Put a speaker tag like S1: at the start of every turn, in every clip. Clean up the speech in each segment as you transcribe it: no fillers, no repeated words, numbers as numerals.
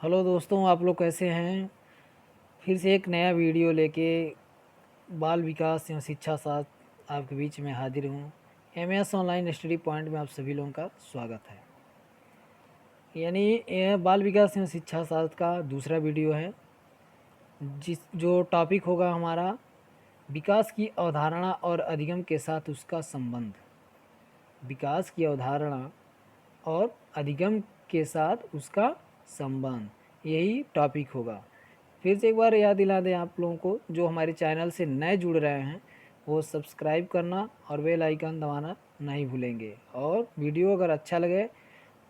S1: Hello दोस्तों, आप लोग कैसे हैं। फिर से एक नया वीडियो लेके बाल विकास एवं शिक्षा शास्त्र आपके बीच में हाजिर हूँ। एमएस ऑनलाइन स्टडी पॉइंट में आप सभी लोगों का स्वागत है। यानी यह बाल विकास एवं शिक्षा शास्त्र का दूसरा वीडियो है, जो टॉपिक होगा हमारा विकास की अवधारणा और अधिगम के साथ उसका संबंध। विकास की अवधारणा और अधिगम के साथ उसका संबंध, यही टॉपिक होगा। फिर से एक बार याद दिला दें आप लोगों को, जो हमारे चैनल से नए जुड़ रहे हैं वो सब्सक्राइब करना और बेल आइकन दबाना नहीं भूलेंगे, और वीडियो अगर अच्छा लगे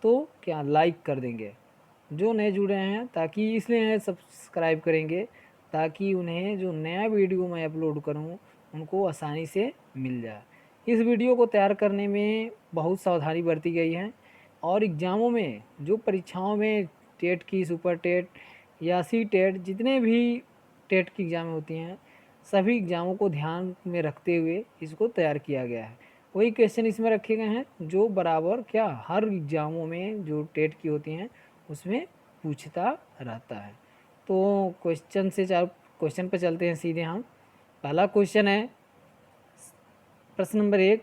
S1: तो क्या लाइक कर देंगे। जो नए जुड़े हैं ताकि इसलिए सब्सक्राइब करेंगे ताकि उन्हें जो नया वीडियो मैं अपलोड करूं उनको आसानी से मिल जाए। इस वीडियो को तैयार करने में बहुत सावधानी बरती गई है, और एग्ज़ामों में जो परीक्षाओं में टेट की, सुपर टेट या सी टेट, जितने भी टेट की एग्ज़ाम होती हैं सभी एग्ज़ामों को ध्यान में रखते हुए इसको तैयार किया गया है। वही क्वेश्चन इसमें रखे गए हैं जो बराबर क्या हर एग्ज़ामों में जो टेट की होती हैं उसमें पूछता रहता है। तो क्वेश्चन पे चलते हैं सीधे हम। पहला क्वेश्चन है, प्रश्न नंबर 1,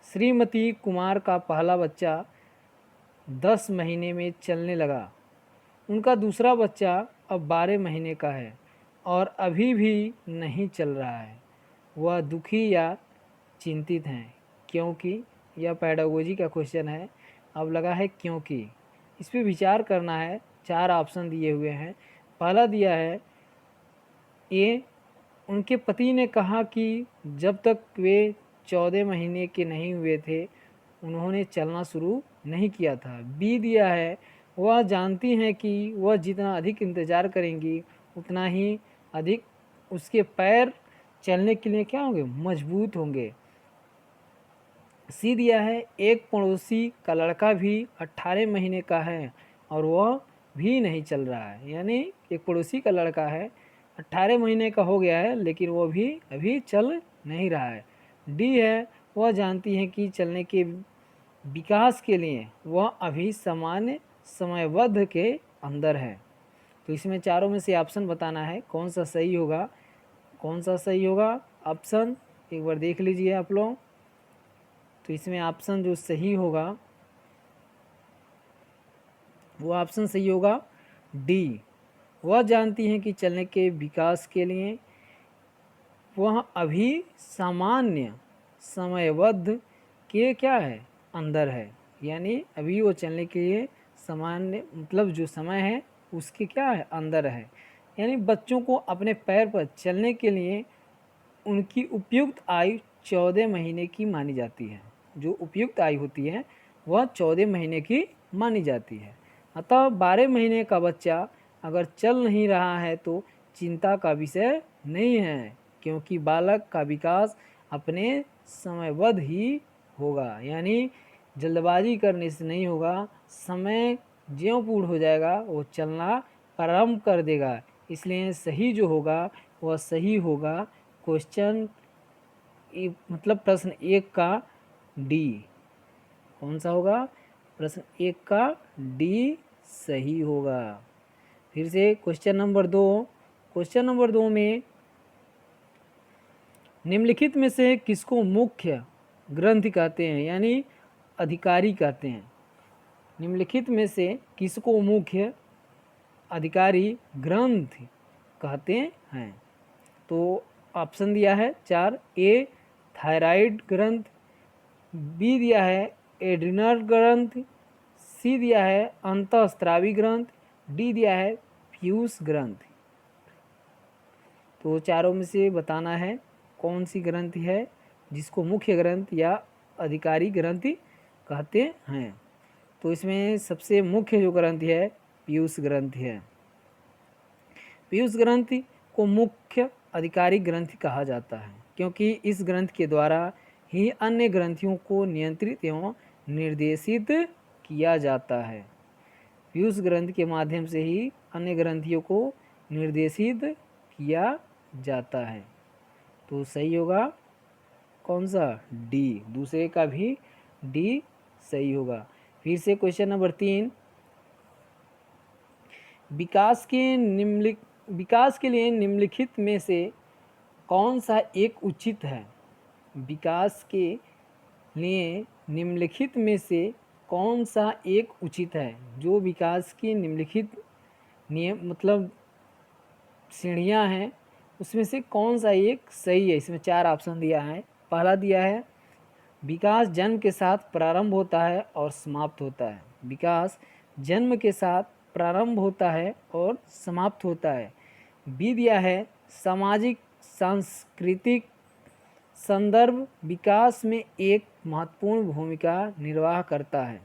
S1: श्रीमती कुमार का पहला बच्चा 10 महीने में चलने लगा। उनका दूसरा बच्चा अब 12 महीने का है और अभी भी नहीं चल रहा है। वह दुखी या चिंतित हैं क्योंकि, यह पैडागोजी का क्वेश्चन है। अब लगा है क्योंकि, इस पर विचार करना है। 4 ऑप्शन दिए हुए हैं। पहला दिया है ए, उनके पति ने कहा कि जब तक वे 14 महीने के नहीं हुए थे उन्होंने चलना शुरू नहीं किया था। बी दिया है, वह जानती हैं कि वह जितना अधिक इंतज़ार करेंगी उतना ही अधिक उसके पैर चलने के लिए क्या होंगे, मजबूत होंगे। सी दिया है, एक पड़ोसी का लड़का भी 18 महीने का है और वह भी नहीं चल रहा है। यानी एक पड़ोसी का लड़का है, 18 महीने का हो गया है लेकिन वो भी अभी चल नहीं रहा है। डी है, वह जानती हैं कि चलने के विकास के लिए वह अभी सामान्य समयबद्ध के अंदर है। तो इसमें चारों में से ऑप्शन बताना है कौन सा सही होगा। कौन सा सही होगा ऑप्शन, एक बार देख लीजिए आप लोग। तो इसमें ऑप्शन जो सही होगा वो ऑप्शन सही होगा डी। वह जानती हैं कि चलने के विकास के लिए वह अभी सामान्य समयबद्ध के क्या है, अंदर है। यानी अभी वो चलने के लिए सामान्य मतलब जो समय है उसके क्या है, अंदर है। यानी बच्चों को अपने पैर पर चलने के लिए उनकी उपयुक्त आयु 14 महीने की मानी जाती है। जो उपयुक्त आयु होती है वह 14 महीने की मानी जाती है। अतः 12 महीने का बच्चा अगर चल नहीं रहा है तो चिंता का विषय नहीं है, क्योंकि बालक का विकास अपने समयबद्ध ही होगा। यानी जल्दबाजी करने से नहीं होगा, समय ज्यों पूर्ण हो जाएगा वो चलना प्रारंभ कर देगा। इसलिए सही जो होगा वह सही होगा क्वेश्चन मतलब प्रश्न 1 का डी। कौन सा होगा, प्रश्न 1 का डी सही होगा। फिर से क्वेश्चन नंबर 2। क्वेश्चन नंबर 2 में निम्नलिखित में से किसको मुख्य ग्रंथ कहते हैं, यानी अधिकारी कहते हैं। निम्नलिखित में से किसको मुख्य अधिकारी ग्रंथ कहते हैं। तो ऑप्शन दिया है 4। ए थायराइड ग्रंथ, बी दिया है एड्रिनल ग्रंथ, सी दिया है अंतःस्रावी ग्रंथ, डी दिया है पीयूष ग्रंथ। तो चारों में से बताना है कौन सी ग्रंथि है जिसको मुख्य ग्रंथ या अधिकारी ग्रंथि कहते हैं। तो इसमें सबसे मुख्य जो ग्रंथि है पीयूष ग्रंथि है। पीयूष ग्रंथि को मुख्य अधिकारी ग्रंथि कहा जाता है क्योंकि इस ग्रंथ के द्वारा ही अन्य ग्रंथियों को नियंत्रित एवं निर्देशित किया जाता है। पीयूष ग्रंथ के माध्यम से ही अन्य ग्रंथियों को निर्देशित किया जाता है। तो सही होगा कौन सा, डी। दूसरे का भी डी सही होगा। फिर से क्वेश्चन नंबर 3, विकास के लिए निम्नलिखित में से कौन सा एक उचित है? विकास के लिए निम्नलिखित में से कौन सा एक उचित है? जो विकास की निम्नलिखित नियम मतलब सीढ़ियाँ हैं उसमें से कौन सा एक सही है? इसमें 4 ऑप्शन दिया है। पहला दिया है विकास जन्म के साथ प्रारंभ होता है और समाप्त होता है। विकास जन्म के साथ प्रारंभ होता है और समाप्त होता है। बी दिया है सामाजिक सांस्कृतिक संदर्भ विकास में एक महत्वपूर्ण भूमिका निर्वाह करता है।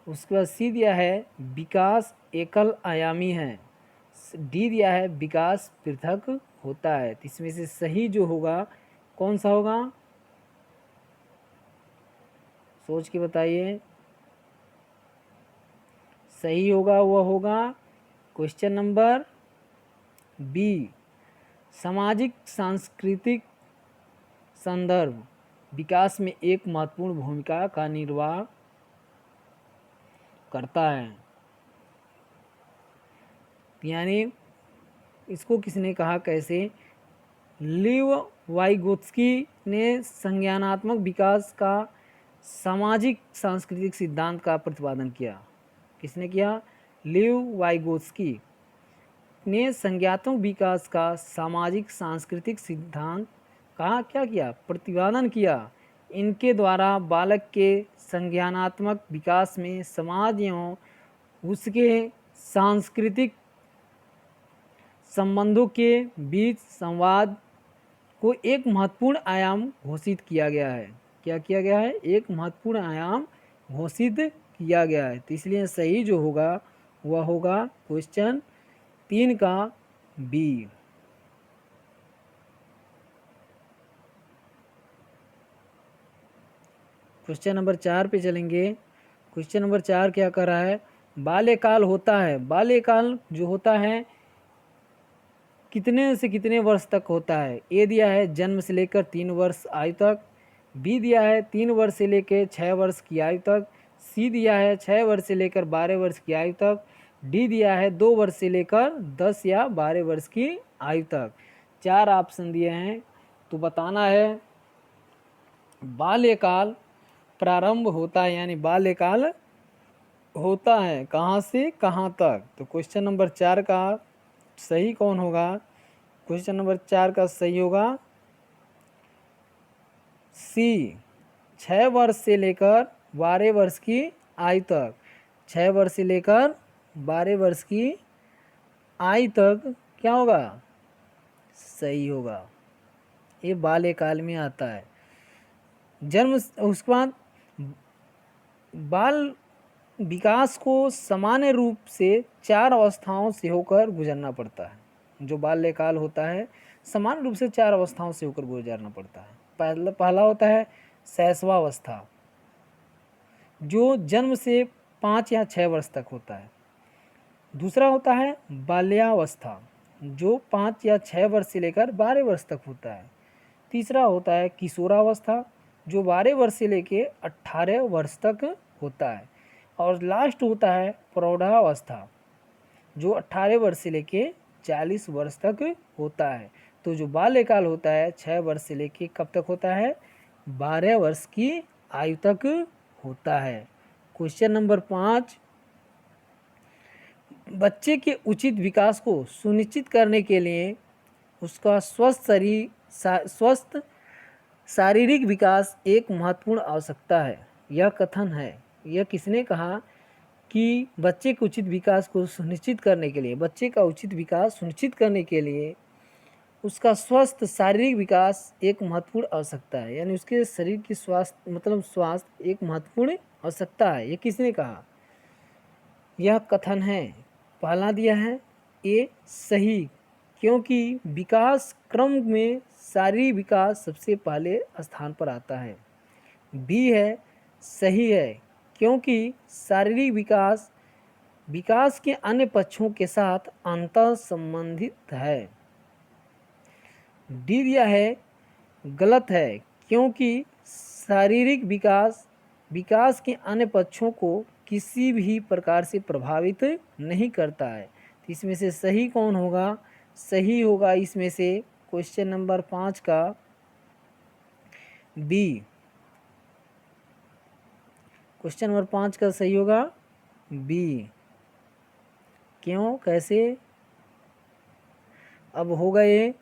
S1: उसके बाद सी दिया है विकास एकल आयामी है। डी दिया है विकास पृथक होता है। तो इसमें से सही जो होगा कौन सा होगा? सोच के बताइए। सही होगा वह होगा क्वेश्चन नंबर बी, सामाजिक सांस्कृतिक संदर्भ विकास में एक महत्वपूर्ण भूमिका का निर्वाह करता है। यानी इसको किसने कहा, कैसे? लीव वाइगोत्स्की ने संज्ञानात्मक विकास का सामाजिक सांस्कृतिक सिद्धांत का प्रतिपादन किया। किसने किया? लीव वाइगोत्स्की ने संज्ञानात्मक विकास का सामाजिक सांस्कृतिक सिद्धांत का क्या किया? प्रतिपादन किया। इनके द्वारा बालक के संज्ञानात्मक विकास में समाज एवं उसके सांस्कृतिक संबंधों के बीच संवाद को एक महत्वपूर्ण आयाम घोषित किया गया है। क्या किया गया है? एक महत्वपूर्ण आयाम घोषित किया गया है। तो इसलिए सही जो होगा वह होगा क्वेश्चन 3 का बी। क्वेश्चन नंबर 4 पे चलेंगे। क्वेश्चन नंबर 4 क्या कर रहा है? बाल्यकाल होता है। बाल्यकाल जो होता है कितने से कितने वर्ष तक होता है? ए दिया है जन्म से लेकर 3 वर्ष आयु तक। बी दिया है 3 वर्ष से लेकर 6 वर्ष की आयु तक। सी दिया है 6 वर्ष से लेकर 12 वर्ष की आयु तक। डी दिया है 2 वर्ष से लेकर 10 या 12 वर्ष की आयु तक। 4 ऑप्शन दिए हैं तो बताना है बाल्यकाल प्रारंभ होता है, यानी बाल्यकाल होता है कहाँ से कहाँ तक। तो क्वेश्चन नंबर 4 का सही कौन होगा? क्वेश्चन नंबर 4 का सही होगा सी, 6 वर्ष से लेकर 12 वर्ष की आयु तक। 6 वर्ष से लेकर 12 वर्ष की आयु तक क्या होगा? सही होगा। ये बाल्यकाल में आता है। जन्म उसके बाद बाल विकास को सामान्य रूप से 4 अवस्थाओं से होकर गुजरना पड़ता है। जो बाल्यकाल होता है सामान्य रूप से 4 अवस्थाओं से होकर गुजरना पड़ता है। पहला होता है शैशवावस्था जो जन्म से 5 या 6 वर्ष तक होता है। दूसरा होता है बाल्यावस्था जो 5 या 6 वर्ष से लेकर 12 वर्ष तक होता है। तीसरा होता है किशोरावस्था जो 12 वर्ष से लेकर 18 वर्ष तक होता है। और लास्ट होता है प्रौढ़ावस्था जो 18 वर्ष से लेके 40 वर्ष तक होता है। तो जो बाल्यकाल होता है 6 वर्ष से लेके कब तक होता है? 12 वर्ष की आयु तक होता है। क्वेश्चन नंबर 5, बच्चे के उचित विकास को सुनिश्चित करने के लिए उसका स्वस्थ शारीरिक विकास एक महत्वपूर्ण आवश्यकता है। यह कथन है, यह किसने कहा कि बच्चे के उचित विकास को सुनिश्चित करने के लिए, बच्चे का उचित विकास सुनिश्चित करने के लिए उसका स्वस्थ शारीरिक विकास एक महत्वपूर्ण आवश्यकता है। यानी उसके शरीर की स्वास्थ्य एक महत्वपूर्ण आवश्यकता है। ये किसने कहा? यह कथन है पहला दिया है ए सही, क्योंकि विकास क्रम में शारीरिक विकास सबसे पहले स्थान पर आता है। बी है सही है क्योंकि शारीरिक विकास के अन्य पक्षों के साथ अंतः संबंधित है। डी दिया है गलत है क्योंकि शारीरिक विकास के अन्य पक्षों को किसी भी प्रकार से प्रभावित नहीं करता है। इसमें से सही कौन होगा? सही होगा इसमें से क्वेश्चन नंबर 5 का बी। क्वेश्चन नंबर 5 का सही होगा बी। क्यों, कैसे? अब होगा ये,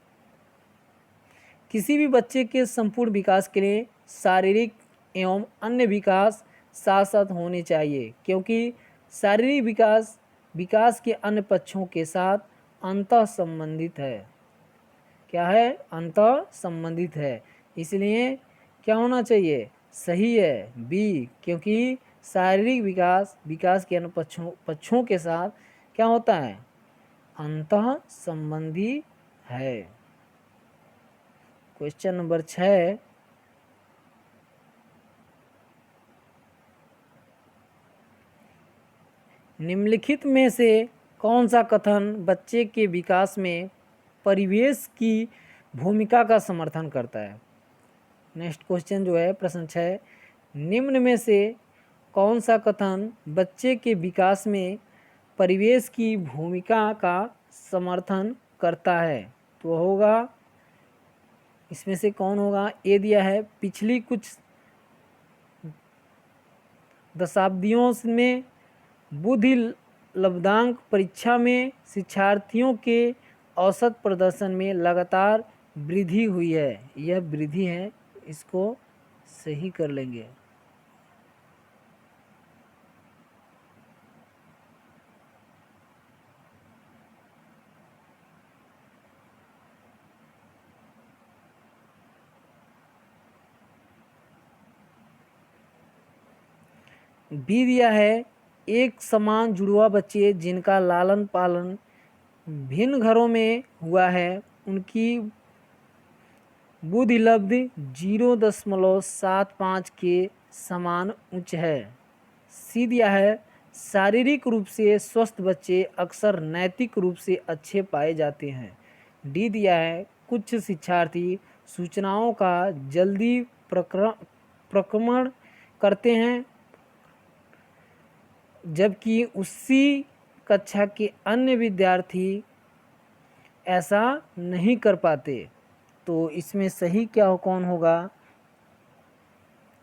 S1: किसी भी बच्चे के संपूर्ण विकास के लिए शारीरिक एवं अन्य विकास साथ साथ होने चाहिए, क्योंकि शारीरिक विकास विकास के अन्य पक्षों के साथ अंतः संबंधित है। क्या है? अंतः संबंधित है। इसलिए क्या होना चाहिए? सही है बी, क्योंकि शारीरिक विकास विकास के अन्य पक्षों के साथ क्या होता है? अंतः संबंधी है। क्वेश्चन नंबर 6, निम्नलिखित में से कौन सा कथन बच्चे के विकास में परिवेश की भूमिका का समर्थन करता है? नेक्स्ट क्वेश्चन जो है प्रश्न 6, निम्न में से कौन सा कथन बच्चे के विकास में परिवेश की भूमिका का समर्थन करता है? तो होगा इसमें से कौन होगा? ए दिया है, पिछली कुछ दशाब्दियों में बुद्धि लब्धांक परीक्षा में शिक्षार्थियों के औसत प्रदर्शन में लगातार वृद्धि हुई है। यह वृद्धि है, इसको सही कर लेंगे। बी दिया है, एक समान जुड़वा बच्चे जिनका लालन पालन भिन्न घरों में हुआ है उनकी बुद्धि लब्धि 0.75 के समान उच्च है। सी दिया है, शारीरिक रूप से स्वस्थ बच्चे अक्सर नैतिक रूप से अच्छे पाए जाते हैं। डी दिया है, कुछ शिक्षार्थी सूचनाओं का जल्दी प्रक्रमण करते हैं जबकि उसी कक्षा के अन्य विद्यार्थी ऐसा नहीं कर पाते। तो इसमें सही क्या कौन होगा?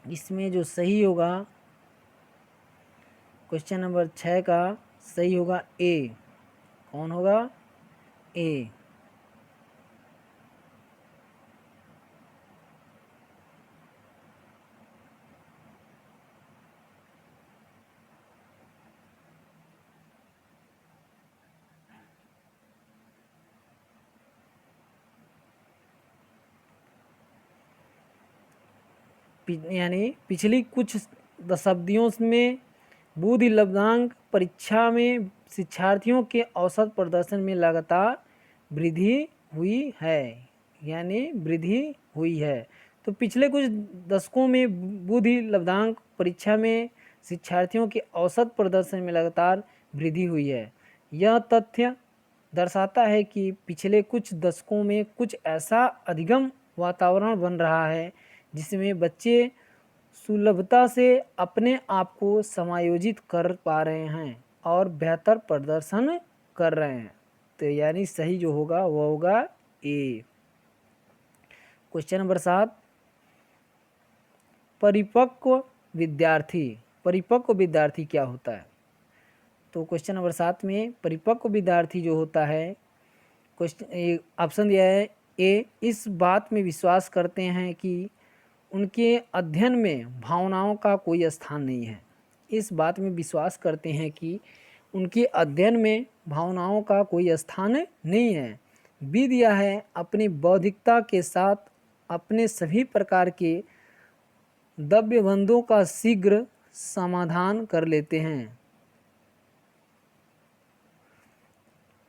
S1: इसमें जो सही होगा क्वेश्चन नंबर 6 का सही होगा ए। कौन होगा? ए। यानी पिछली कुछ दशाब्दियों में बुद्धि लब्धांक परीक्षा में शिक्षार्थियों के औसत प्रदर्शन में लगातार वृद्धि हुई है, यानी वृद्धि हुई है। तो पिछले कुछ दशकों में बुद्धि लब्धांक परीक्षा में शिक्षार्थियों के औसत प्रदर्शन में लगातार वृद्धि हुई है। यह तथ्य दर्शाता है कि पिछले कुछ दशकों में कुछ ऐसा अधिगम वातावरण बन रहा है जिसमें बच्चे सुलभता से अपने आप को समायोजित कर पा रहे हैं और बेहतर प्रदर्शन कर रहे हैं। तो यानी सही जो होगा वो होगा ए। क्वेश्चन नंबर 7, परिपक्व विद्यार्थी। परिपक्व विद्यार्थी क्या होता है? तो क्वेश्चन नंबर 7 में परिपक्व विद्यार्थी जो होता है, क्वेश्चन ऑप्शन दिया है ए, इस बात में विश्वास करते हैं कि उनके अध्ययन में भावनाओं का कोई स्थान नहीं है। इस बात में विश्वास करते हैं कि उनके अध्ययन में भावनाओं का कोई स्थान नहीं है। बी दिया है, अपनी बौद्धिकता के साथ अपने सभी प्रकार के द्वंद्वों का शीघ्र समाधान कर लेते हैं।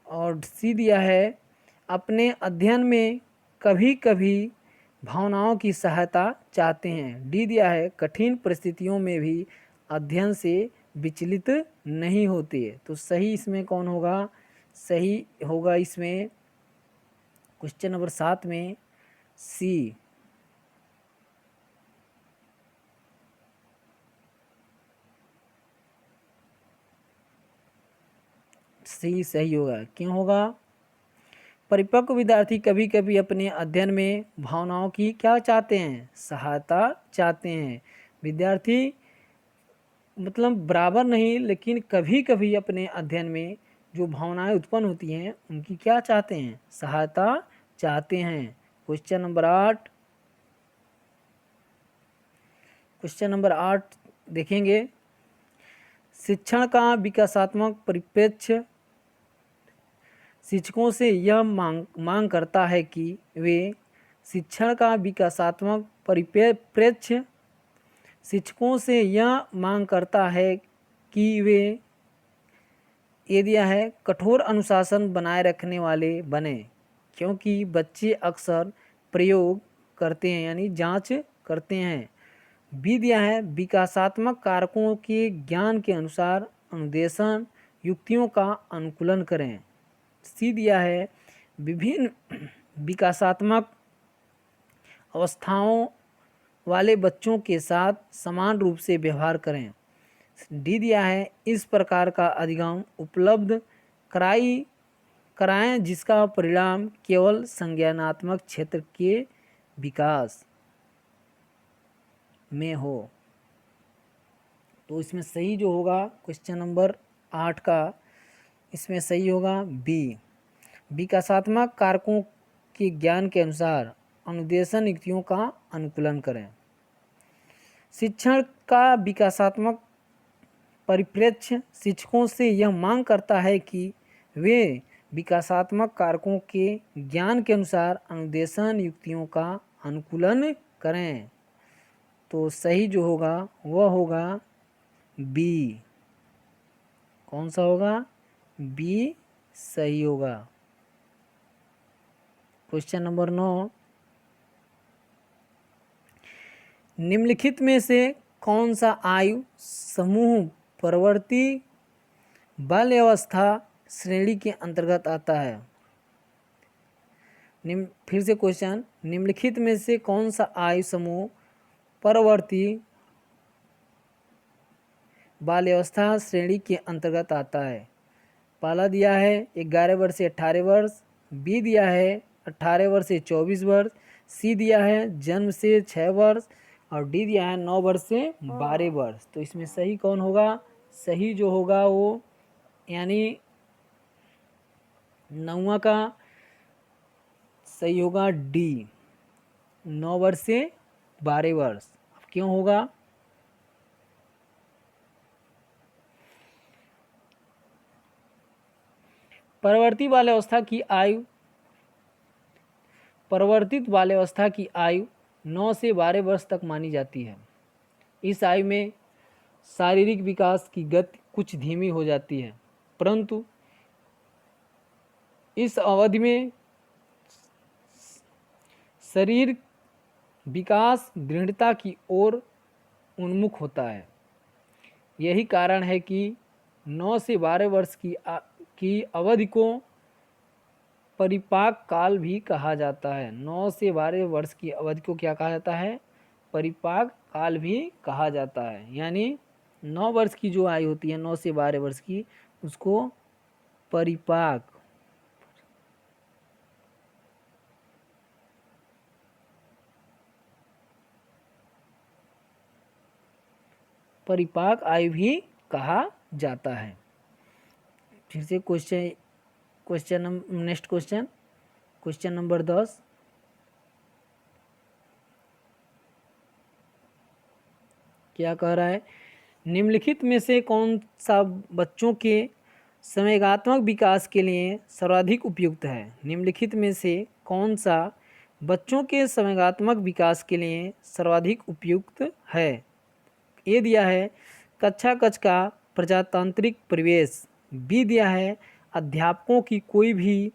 S1: और सी दिया है, अपने अध्ययन में कभी कभी भावनाओं की सहायता चाहते हैं। डी दिया है, कठिन परिस्थितियों में भी अध्ययन से विचलित नहीं होते। तो सही इसमें कौन होगा? सही होगा इसमें क्वेश्चन नंबर 7 में सी। सही होगा। क्यों होगा? परिपक्व विद्यार्थी कभी कभी अपने अध्ययन में भावनाओं की क्या चाहते हैं? सहायता चाहते हैं। विद्यार्थी मतलब बराबर नहीं, लेकिन कभी कभी अपने अध्ययन में जो भावनाएं उत्पन्न होती हैं उनकी क्या चाहते हैं? सहायता चाहते हैं। क्वेश्चन नंबर 8, क्वेश्चन नंबर 8 देखेंगे। शिक्षण का विकासात्मक परिप्रेक्ष्य शिक्षकों से यह मांग करता है कि वे शिक्षण का विकासात्मक परिप्रेक्ष्य शिक्षकों से यह मांग करता है कि वे ये दिया है कठोर अनुशासन बनाए रखने वाले बने, क्योंकि बच्चे अक्सर प्रयोग करते हैं यानी जांच करते हैं। बी दिया है विकासात्मक कारकों के ज्ञान के अनुसार अनुदेशन युक्तियों का अनुकूलन करें। सी दिया है विभिन्न विकासात्मक अवस्थाओं वाले बच्चों के साथ समान रूप से व्यवहार करें। डी दिया है इस प्रकार का अधिगम उपलब्ध कराएं जिसका परिणाम केवल संज्ञानात्मक क्षेत्र के विकास में हो। तो इसमें सही जो होगा क्वेश्चन नंबर 8 का, इसमें सही होगा बी, विकासात्मक कारकों के ज्ञान के अनुसार अनुदेशन युक्तियों का अनुकूलन करें। शिक्षण का विकासात्मक परिप्रेक्ष्य शिक्षकों से यह मांग करता है कि वे विकासात्मक कारकों के ज्ञान के अनुसार अनुदेशन युक्तियों का अनुकूलन करें। तो सही जो होगा वह होगा बी। कौन सा होगा? बी सही होगा। क्वेश्चन नंबर 9, निम्नलिखित में से कौन सा आयु समूह परवर्ती बाल्यावस्था श्रेणी के अंतर्गत आता है? फिर से क्वेश्चन, निम्नलिखित में से कौन सा आयु समूह परवर्ती बाल्यावस्था श्रेणी के अंतर्गत आता है? पहला दिया है 11 वर्ष से 18 वर्ष, बी दिया है 18 वर्ष से 24 वर्ष, सी दिया है जन्म से 6 वर्ष और डी दिया है 9 वर्ष से 12 वर्ष। तो इसमें सही कौन होगा? सही जो होगा वो यानी 9वां का सही होगा डी, 9 वर्ष से 12 वर्ष। क्यों होगा? परिवर्तित बाल्यावस्था की आयु 9 से 12 वर्ष तक मानी जाती है। इस आयु में शारीरिक विकास की गति कुछ धीमी हो जाती है, परंतु इस अवधि में शरीर विकास दृढ़ता की ओर उन्मुख होता है। यही कारण है कि 9 से 12 वर्ष की अवधि को परिपाक काल भी कहा जाता है। 9 से 12 वर्ष की अवधि को क्या कहा जाता है? परिपाक काल भी कहा जाता है। यानी 9 वर्ष की जो आयु होती है 9 से 12 वर्ष की, उसको परिपाक आयु भी कहा जाता है। फिर से नेक्स्ट क्वेश्चन नंबर 10, क्या कह रहा है? निम्नलिखित में से कौन सा बच्चों के संवेगात्मक विकास के लिए सर्वाधिक उपयुक्त है? निम्नलिखित में से कौन सा बच्चों के संवेगात्मक विकास के लिए सर्वाधिक उपयुक्त है? ए दिया है कक्षा कक्ष का प्रजातांत्रिक परिवेश, बी दिया है अध्यापकों की कोई भी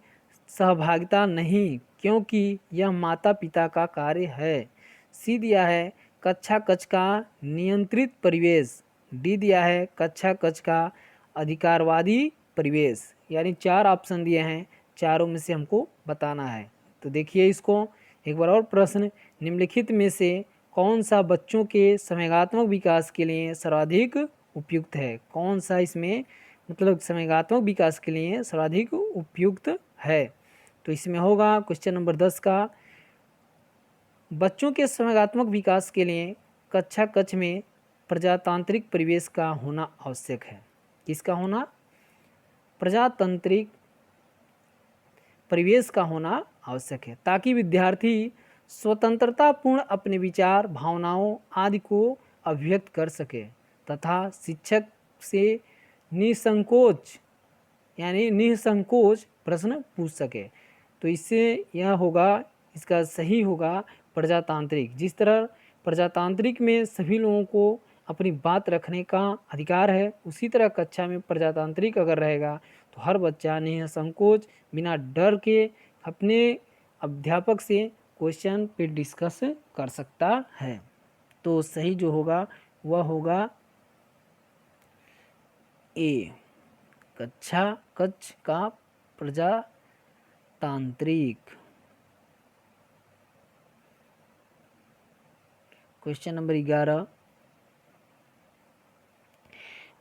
S1: सहभागिता नहीं क्योंकि यह माता पिता का कार्य है, सी दिया है कक्षा कक्ष का नियंत्रित परिवेश, डी दिया है कक्षा कक्ष का अधिकारवादी परिवेश। यानी 4 ऑप्शन दिए हैं, चारों में से हमको बताना है। तो देखिए इसको एक बार और प्रश्न, निम्नलिखित में से कौन सा बच्चों के संवेगात्मक विकास के लिए सर्वाधिक उपयुक्त है? कौन सा इसमें मतलब संवेगात्मक विकास के लिए सर्वाधिक उपयुक्त है। तो इसमें होगा क्वेश्चन नंबर 10 का, बच्चों के संवेगात्मक विकास के लिए कक्षा कक्ष में प्रजातांत्रिक परिवेश का होना आवश्यक है। किसका होना? प्रजातांत्रिक परिवेश का होना आवश्यक है, ताकि विद्यार्थी स्वतंत्रतापूर्ण अपने विचार, भावनाओं आदि को अभिव्यक्त कर सके तथा शिक्षक से निसंकोच यानी निसंकोच प्रश्न पूछ सके। तो इससे यह होगा, इसका सही होगा प्रजातांत्रिक। जिस तरह प्रजातांत्रिक में सभी लोगों को अपनी बात रखने का अधिकार है, उसी तरह कक्षा में प्रजातांत्रिक अगर रहेगा तो हर बच्चा निसंकोच बिना डर के अपने अध्यापक से क्वेश्चन पे डिस्कस कर सकता है। तो सही जो होगा वह होगा ए, कक्षा कक्ष का प्रजातांत्रिक। क्वेश्चन नंबर 11,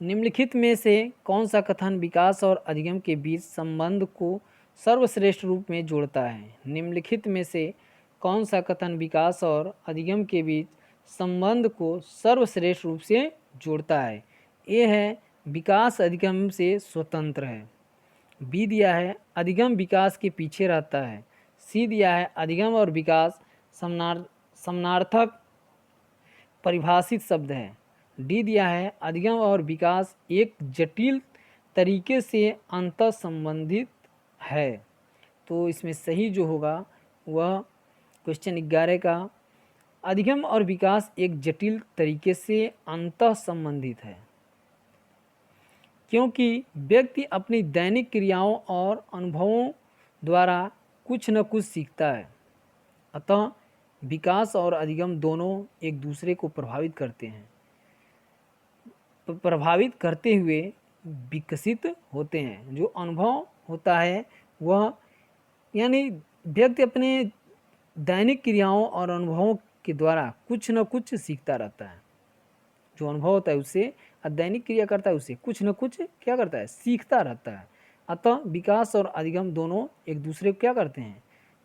S1: निम्नलिखित में से कौन सा कथन विकास और अधिगम के बीच संबंध को सर्वश्रेष्ठ रूप में जोड़ता है? निम्नलिखित में से कौन सा कथन विकास और अधिगम के बीच संबंध को सर्वश्रेष्ठ रूप से जोड़ता है? ए है विकास अधिगम से स्वतंत्र है। बी दिया है अधिगम विकास के पीछे रहता है। सी दिया है अधिगम और विकास समानार्थक परिभाषित शब्द है। डी दिया है अधिगम और विकास एक जटिल तरीके से अंतः संबंधित है। तो इसमें सही जो होगा वह क्वेश्चन 11 का, अधिगम और विकास एक जटिल तरीके से अंतः संबंधित है, क्योंकि व्यक्ति अपनी दैनिक क्रियाओं और अनुभवों द्वारा कुछ न कुछ सीखता है। अतः विकास और अधिगम दोनों एक दूसरे को प्रभावित करते हैं, प्रभावित करते हुए विकसित होते हैं। जो अनुभव होता है वह यानी व्यक्ति अपने दैनिक क्रियाओं और अनुभवों के द्वारा कुछ न कुछ सीखता रहता है। जो अनुभव होता है उससे और दैनिक क्रिया करता है उससे कुछ न कुछ क्या करता है? सीखता रहता है। अतः विकास और अधिगम दोनों एक दूसरे को क्या करते हैं?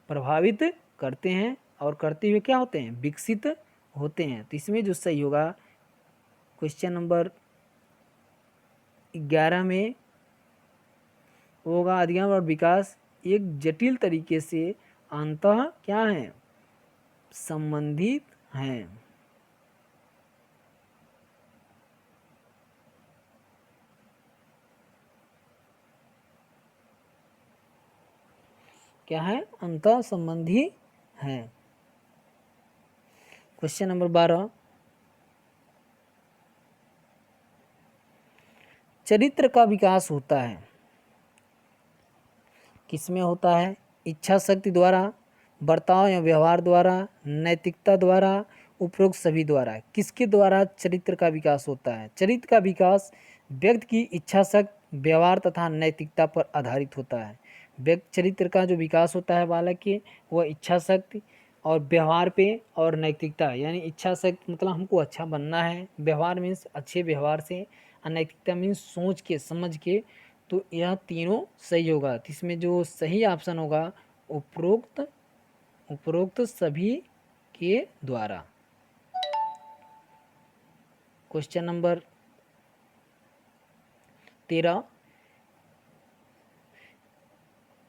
S1: प्रभावित करते हैं और करते हुए क्या होते हैं? विकसित होते हैं। तो इसमें जो सही होगा क्वेश्चन नंबर 11 में होगा अधिगम और विकास एक जटिल तरीके से अंतः क्या है? संबंधित हैं। क्या है? अंतः संबंधी है। क्वेश्चन नंबर 12, चरित्र का विकास होता है किसमें होता है? इच्छा शक्ति द्वारा, बर्ताव या व्यवहार द्वारा, नैतिकता द्वारा, उपरोक्त सभी द्वारा। किसके द्वारा चरित्र का विकास होता है? चरित्र का विकास व्यक्ति की इच्छा शक्ति, व्यवहार तथा नैतिकता पर आधारित होता है। व्यक्ति चरित्र का जो विकास होता है बालक के, वह इच्छा शक्ति और व्यवहार पे और नैतिकता, यानी इच्छा शक्ति मतलब हमको अच्छा बनना है, व्यवहार मीन्स अच्छे व्यवहार से, और नैतिकता मीन्स सोच के समझ के। तो यह तीनों सही होगा। तो इसमें जो सही ऑप्शन होगा उपरोक्त सभी के द्वारा। क्वेश्चन नंबर 13,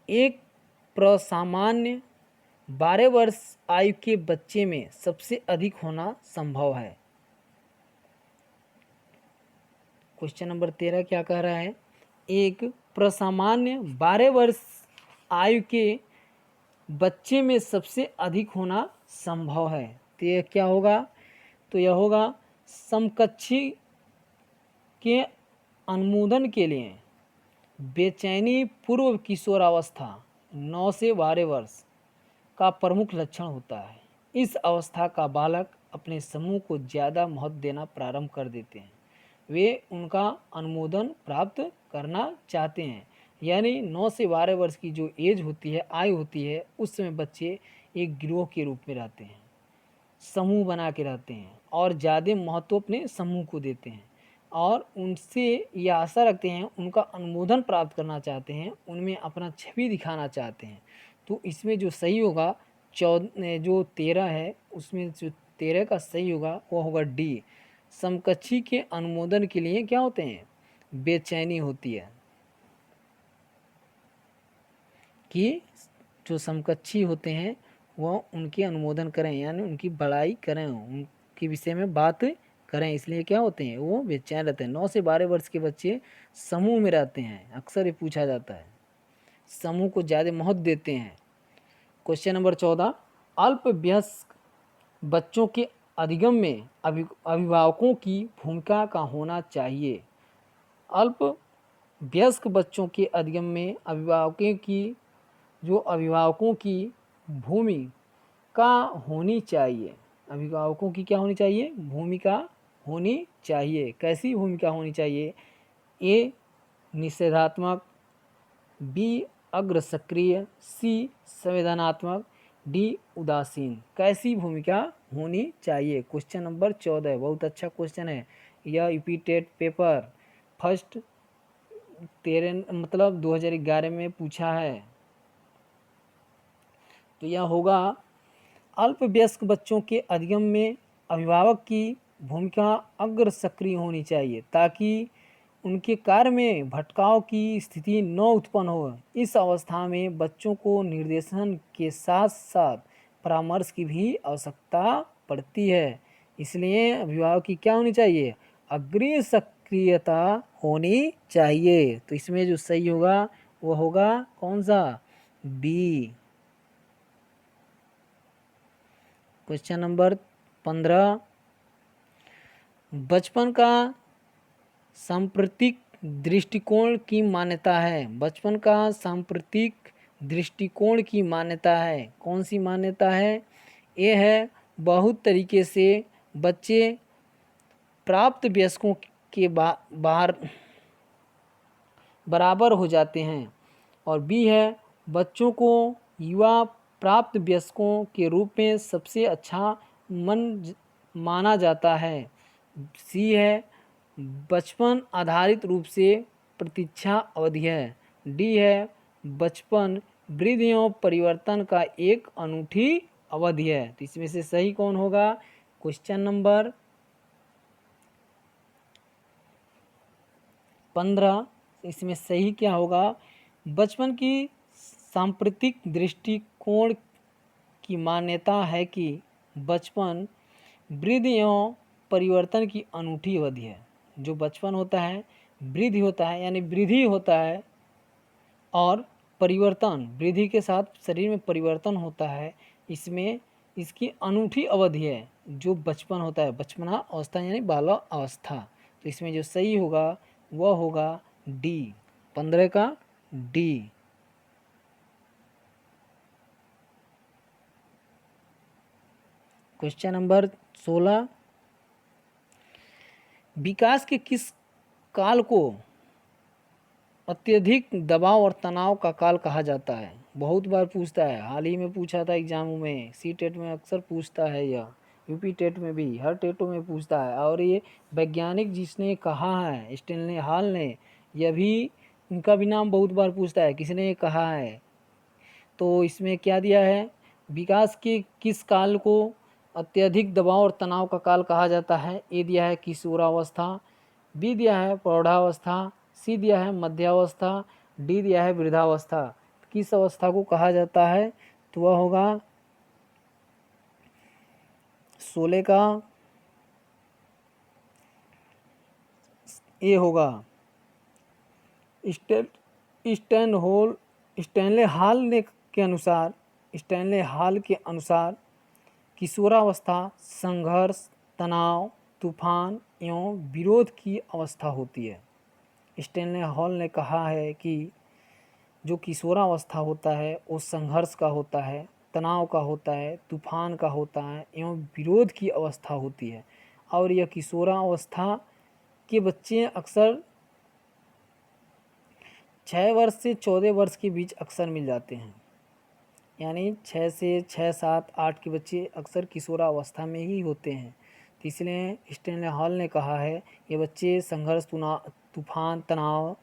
S1: एक प्रसामान्य 12 वर्ष आयु के बच्चे में सबसे अधिक होना संभव है। क्वेश्चन नंबर 13 क्या कह रहा है? एक प्रसामान्य 12 वर्ष आयु के बच्चे में सबसे अधिक होना संभव है। तो यह क्या होगा? तो यह होगा समकक्षी के अनुमोदन के लिए बेचैनी पूर्व किशोरावस्था 9 से 12 वर्ष का प्रमुख लक्षण होता है। इस अवस्था का बालक अपने समूह को ज़्यादा महत्व देना प्रारंभ कर देते हैं। वे उनका अनुमोदन प्राप्त करना चाहते हैं। यानी 9 से 12 वर्ष की जो एज होती है, आयु होती है, उस समय बच्चे एक गिरोह के रूप में रहते हैं, समूह बना के रहते हैं और ज़्यादा महत्व अपने समूह को देते हैं। और उनसे ये आशा रखते हैं, उनका अनुमोदन प्राप्त करना चाहते हैं, उनमें अपना छवि दिखाना चाहते हैं। तो इसमें जो सही होगा जो 13 है, उसमें जो 13 का सही होगा वो होगा डी। समकक्षी के अनुमोदन के लिए क्या होते हैं, बेचैनी होती है कि जो समकक्षी होते हैं वह उनके अनुमोदन करें, यानी उनकी बड़ाई करें, उनके विषय में बात करें, इसलिए क्या होते हैं, वो बेचैन रहते हैं। 9 से 12 वर्ष के बच्चे समूह में रहते हैं, अक्सर ये पूछा जाता है, समूह को ज़्यादा महत्व देते हैं। क्वेश्चन नंबर 14, अल्पवयस्क बच्चों के अधिगम में अभिभावकों की भूमिका का होना चाहिए। अल्पवयस्क बच्चों के अधिगम में अभिभावकों की भूमिका होनी चाहिए। अभिभावकों की क्या होनी चाहिए, भूमिका होनी चाहिए। कैसी भूमिका होनी चाहिए, ए निषेधात्मक, बी अग्र सक्रिय, सी संवेदनात्मक, डी उदासीन। कैसी भूमिका होनी चाहिए। क्वेश्चन नंबर 14 बहुत अच्छा क्वेश्चन है। यह यूपी टेट पेपर फर्स्ट 2011 में पूछा है। तो यह होगा अल्पवयस्क बच्चों के अधिगम में अभिभावक की भूमिका अग्र सक्रिय होनी चाहिए, ताकि उनके कार्य में भटकाव की स्थिति न उत्पन्न हो। इस अवस्था में बच्चों को निर्देशन के साथ साथ परामर्श की भी आवश्यकता पड़ती है। इसलिए अभिभावक की क्या होनी चाहिए, अग्रिय सक्रियता होनी चाहिए। तो इसमें जो सही होगा वो होगा कौन सा, बी। क्वेश्चन नंबर 15, बचपन का सांप्रतिक दृष्टिकोण की मान्यता है। बचपन का सांप्रतिक दृष्टिकोण की मान्यता है। कौन सी मान्यता है, ये है बहुत तरीके से बच्चे प्राप्त वयस्कों के बराबर हो जाते हैं, और बी है बच्चों को युवा प्राप्त वयस्कों के रूप में सबसे अच्छा माना जाता है। सी है बचपन आधारित रूप से प्रतीक्षा अवधि है। डी है बचपन वृद्धि एवं परिवर्तन का एक अनूठी अवधि है। तो इसमें से सही कौन होगा, क्वेश्चन नंबर 15, इसमें सही क्या होगा, बचपन की सांप्रतिक दृष्टिकोण की मान्यता है कि बचपन वृद्धि एवं परिवर्तन की अनूठी अवधि है। जो बचपन होता है वृद्धि होता है, यानी वृद्धि होता है, और परिवर्तन, वृद्धि के साथ शरीर में परिवर्तन होता है, इसमें इसकी अनूठी अवधि है जो बचपन होता है, बचपना अवस्था यानी बाला अवस्था। तो इसमें जो सही होगा वह होगा डी, 15 का डी। क्वेश्चन नंबर 16, विकास के किस काल को अत्यधिक दबाव और तनाव का काल कहा जाता है। बहुत बार पूछता है, हाल ही में पूछा था एग्जामों में, सी टेट में अक्सर पूछता है, यह यूपी टेट में भी, हर टेटों में पूछता है। और ये वैज्ञानिक जिसने कहा है, स्टेनले हॉल ने, यह भी, उनका भी नाम बहुत बार पूछता है, किसने कहा है। तो इसमें क्या दिया है, विकास के किस काल को अत्यधिक दबाव और तनाव का काल कहा जाता है। ए दिया है किशोरावस्था, बी दिया है प्रौढ़ावस्था, सी दिया है मध्यावस्था, डी दिया है वृद्धावस्था। किस अवस्था को कहा जाता है, तो वह होगा 16 का ए होगा। स्टैनले हॉल के अनुसार किशोरावस्था संघर्ष, तनाव, तूफान एवं विरोध की अवस्था होती है। स्टैनले हॉल ने कहा है कि जो किशोरावस्था होता है वो संघर्ष का होता है, तनाव का होता है, तूफान का होता है एवं विरोध की अवस्था होती है। और यह किशोरावस्था के बच्चे अक्सर 6 वर्ष से 14 वर्ष के बीच अक्सर मिल जाते हैं, यानी 6 से 6, 7, 8 के बच्चे अक्सर किशोरावस्था में ही होते हैं। तो इसलिए स्टैनले हॉल ने कहा है ये बच्चे संघर्ष, तूफान, तनाव,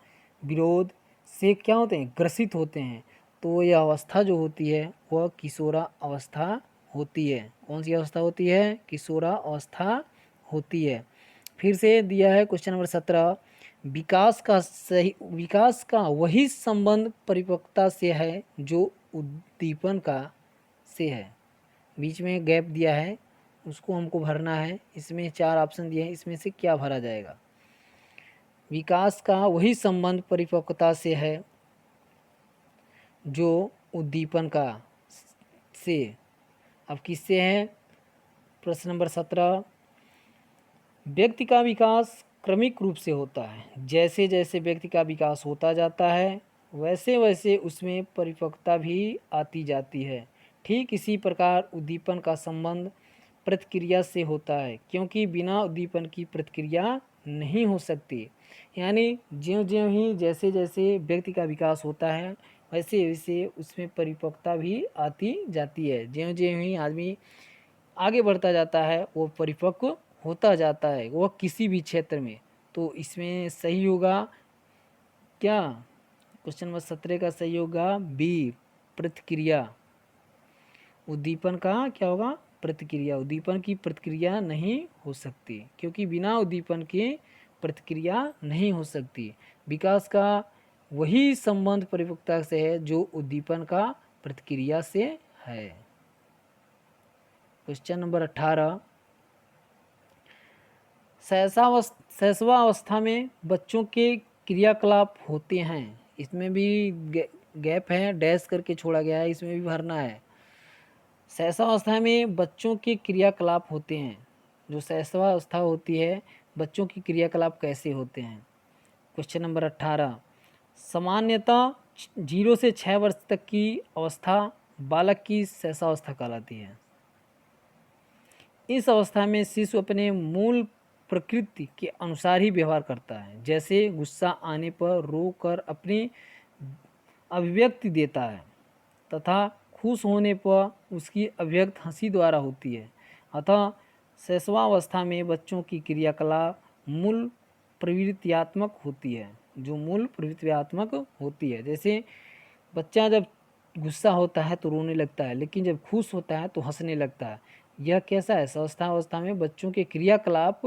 S1: विरोध से क्या होते हैं, ग्रसित होते हैं। तो यह अवस्था जो होती है वह किशोरा अवस्था होती है। कौन सी अवस्था होती है? किशोरा अवस्था होती है। फिर से दिया है क्वेश्चन नंबर 17, विकास का वही संबंध परिपक्वता से है जो उद्दीपन का से है। बीच में गैप दिया है, उसको हमको भरना है। इसमें 4 ऑप्शन दिए हैं, इसमें से क्या भरा जाएगा? विकास का वही संबंध परिपक्वता से है जो उद्दीपन का से। अब किससे है? प्रश्न नंबर 17, व्यक्ति का विकास क्रमिक रूप से होता है। जैसे जैसे व्यक्ति का विकास होता जाता है वैसे वैसे उसमें परिपक्वता भी आती जाती है। ठीक इसी प्रकार उद्दीपन का संबंध प्रतिक्रिया से होता है, क्योंकि बिना उद्दीपन की प्रतिक्रिया नहीं हो सकती। यानी ज्यों ज्यों ही जैसे जैसे व्यक्ति का विकास होता है वैसे वैसे उसमें परिपक्वता भी आती जाती है। ज्यों ज्यों ही आदमी आगे बढ़ता जाता है वो परिपक्व होता जाता है, वह किसी भी क्षेत्र में। तो इसमें सही होगा क्या? क्वेश्चन नंबर 17 का सही होगा बी, प्रतिक्रिया। उद्दीपन का क्या होगा? प्रतिक्रिया। उद्दीपन की प्रतिक्रिया नहीं हो सकती, क्योंकि बिना उद्दीपन के प्रतिक्रिया नहीं हो सकती। विकास का वही संबंध परिपक्वता से है जो उद्दीपन का प्रतिक्रिया से है। क्वेश्चन नंबर 18, शैशवा अवस्था में बच्चों के क्रियाकलाप होते हैं। इसमें भी गैप है, डैश करके छोड़ा गया है, इसमें भी भरना है। शैशवावस्था में बच्चों के क्रियाकलाप होते हैं। जो शैशवावस्था होती है बच्चों की क्रियाकलाप कैसे होते हैं? क्वेश्चन नंबर 18, सामान्यतः 0 से 6 वर्ष तक की अवस्था बालक की शैशवावस्था कहलाती है। इस अवस्था में शिशु अपने मूल प्रकृति के अनुसार ही व्यवहार करता है। जैसे गुस्सा आने पर रो कर अपनी अभिव्यक्ति देता है तथा खुश होने पर उसकी अभिव्यक्ति हंसी द्वारा होती है। अतः शैशवावस्था में बच्चों की क्रियाकलाप मूल प्रवृत्तियात्मक होती है। जो मूल प्रवृत्तियात्मक होती है, जैसे बच्चा जब गुस्सा होता है तो रोने लगता है, लेकिन जब खुश होता है तो हंसने लगता है। यह कैसा है? शैशवावस्था में बच्चों के क्रियाकलाप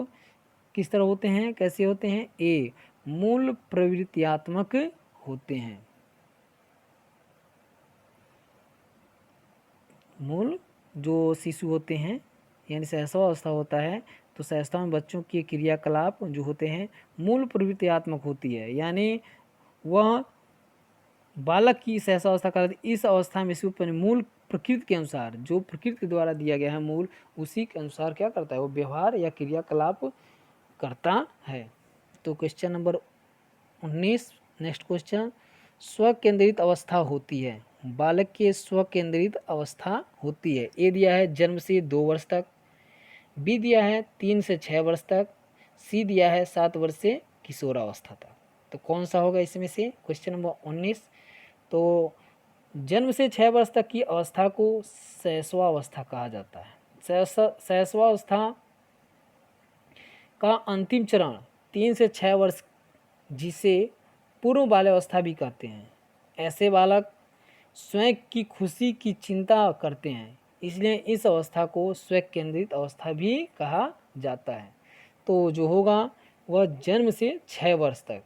S1: किस तरह होते हैं, कैसे होते हैं? ए, मूल प्रवृत्तियात्मक होते हैं। मूल जो शिशु होते हैं यानी शैशवावस्था होता है, तो शैशवा में बच्चों के क्रियाकलाप जो होते हैं मूल प्रवृत्तियात्मक होती है। यानी वह बालक की शैशवावस्था का इस अवस्था में शिशु अपने मूल प्रकृति के अनुसार, जो प्रकृति के द्वारा दिया गया है मूल, उसी के अनुसार क्या करता है? वो व्यवहार या क्रियाकलाप करता है। तो क्वेश्चन नंबर 19, नेक्स्ट क्वेश्चन, स्व केंद्रित अवस्था होती है। बालक के स्व केंद्रित अवस्था होती है। ए दिया है जन्म से 2 वर्ष तक, बी दिया है 3 से 6 वर्ष तक, सी दिया है 7 वर्ष से किशोरावस्था तक। तो कौन सा होगा इसमें से? क्वेश्चन नंबर 19, तो जन्म से 6 वर्ष तक की अवस्था को शैशवावस्था कहा जाता है। शैशवावस्था का अंतिम चरण 3 से 6 वर्ष, जिसे पूर्व बाल्यावस्था भी कहते हैं। ऐसे बालक स्वयं की खुशी की चिंता करते हैं, इसलिए इस अवस्था को स्व केंद्रित अवस्था भी कहा जाता है। तो जो होगा वह जन्म से 6 वर्ष तक।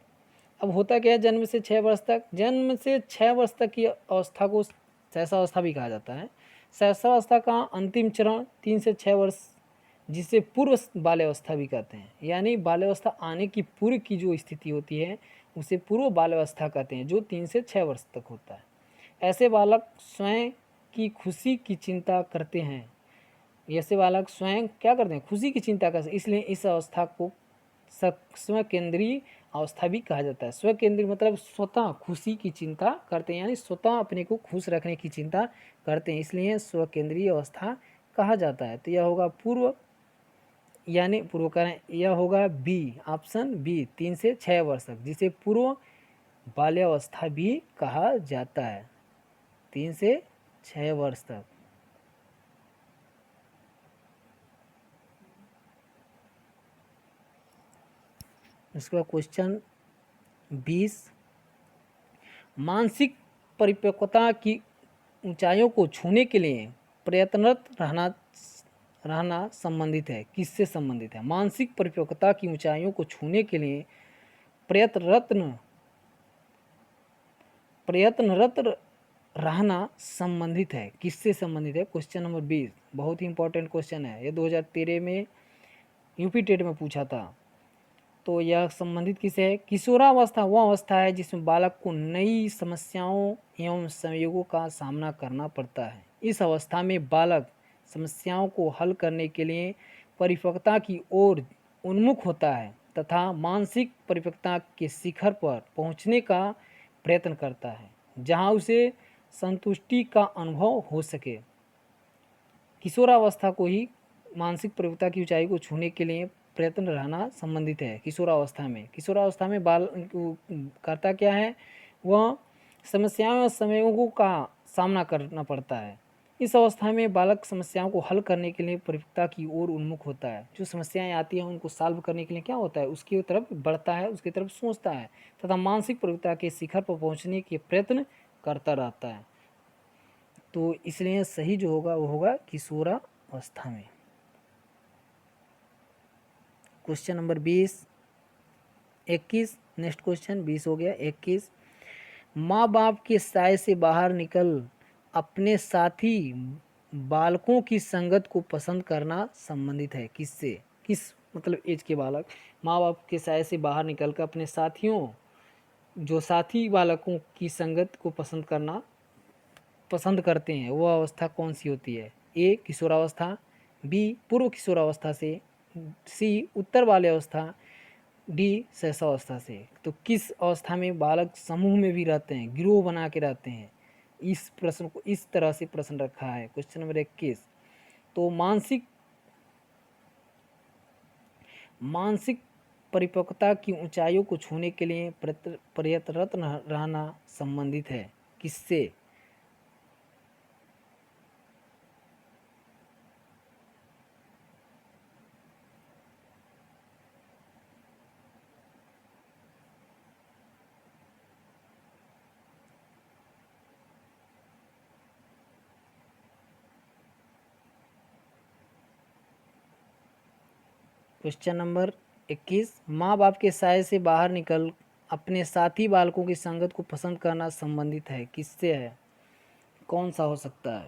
S1: अब होता क्या है जन्म से 6 वर्ष तक? जन्म से 6 वर्ष तक की अवस्था को शैशवावस्था भी कहा जाता है। शैशवावस्था का अंतिम चरण 3 से 6 वर्ष, जिसे पूर्व बाल्यावस्था भी कहते हैं। यानी बाल्यावस्था आने की पूर्व की जो स्थिति होती है उसे पूर्व बाल्यावस्था कहते हैं, जो 3 से 6 वर्ष तक होता है। ऐसे बालक स्वयं की खुशी की चिंता करते हैं। ऐसे बालक स्वयं क्या करते हैं? खुशी की चिंता करते हैं, इसलिए इस अवस्था को स्व केंद्रीय अवस्था भी कहा जाता है। स्व केंद्रीय मतलब स्वतः खुशी की चिंता करते हैं, यानी स्वतः अपने को खुश रखने की चिंता करते हैं, इसलिए स्व केंद्रीय अवस्था कहा जाता है। तो यह होगा पूर्व, यानी पूर्व करें, यह होगा बी, ऑप्शन बी, 3 से 6 वर्ष तक, जिसे पूर्व बाल्यावस्था भी कहा जाता है। 3 से 6 वर्ष तक। उसके बाद क्वेश्चन 20, मानसिक परिपक्वता की ऊंचाइयों को छूने के लिए प्रयत्नरत रहना संबंधित है। किससे संबंधित है? मानसिक परिपक्वता की ऊंचाइयों को छूने के लिए प्रयत्नरत रहना संबंधित है। किससे संबंधित है? क्वेश्चन नंबर 20 बहुत ही इंपॉर्टेंट क्वेश्चन है, ये 2013 में यूपी टेट में पूछा था। तो यह संबंधित किससे है? किशोरावस्था वह अवस्था है जिसमें बालक को नई समस्याओं एवं संयोगों का सामना करना पड़ता है। इस अवस्था में बालक समस्याओं को हल करने के लिए परिपक्वता की ओर उन्मुख होता है तथा मानसिक परिपक्वता के शिखर पर पहुंचने का प्रयत्न करता है, जहां उसे संतुष्टि का अनुभव हो सके। किशोरावस्था को ही मानसिक परिपक्वता की ऊंचाई को छूने के लिए प्रयत्न रहना संबंधित है। किशोरावस्था में बाल करता क्या है? वह समस्याओं और संयोगों का सामना करना पड़ता है। इस अवस्था में बालक समस्याओं को हल करने के लिए परिपक्वता की ओर उन्मुख होता है। जो समस्याएं आती हैं उनको सॉल्व करने के लिए क्या होता है? उसकी तरफ बढ़ता है, उसकी तरफ सोचता है तथा मानसिक परिपक्वता के शिखर पर पहुंचने के प्रयत्न करता रहता है। तो इसलिए सही जो होगा वो होगा किशोरावस्था में। क्वेश्चन नंबर 21 नेक्स्ट क्वेश्चन 20 हो गया। 21, माँ बाप के साय से बाहर निकल अपने साथी बालकों की संगत को पसंद करना संबंधित है। किससे? किस मतलब एज के बालक माँ बाप के साय से बाहर निकल कर अपने साथियों जो साथी बालकों की संगत को पसंद करते हैं, वो अवस्था कौन सी होती है? ए किशोरावस्था, बी पूर्व किशोरावस्था से, सी उत्तर वाली अवस्था, डी शैशवावस्था से। तो किस अवस्था में बालक समूह में भी रहते हैं, गिरोह बना के रहते हैं? इस प्रश्न को इस तरह से प्रश्न रखा है क्वेश्चन नंबर 21। तो मानसिक परिपक्वता की ऊंचाइयों को छूने के लिए प्रयत्नरत रहना संबंधित है। किससे? क्वेश्चन नंबर 21, माँ बाप के साय से बाहर निकल अपने साथी बालकों की संगत को पसंद करना संबंधित है। किससे है? कौन सा हो सकता है?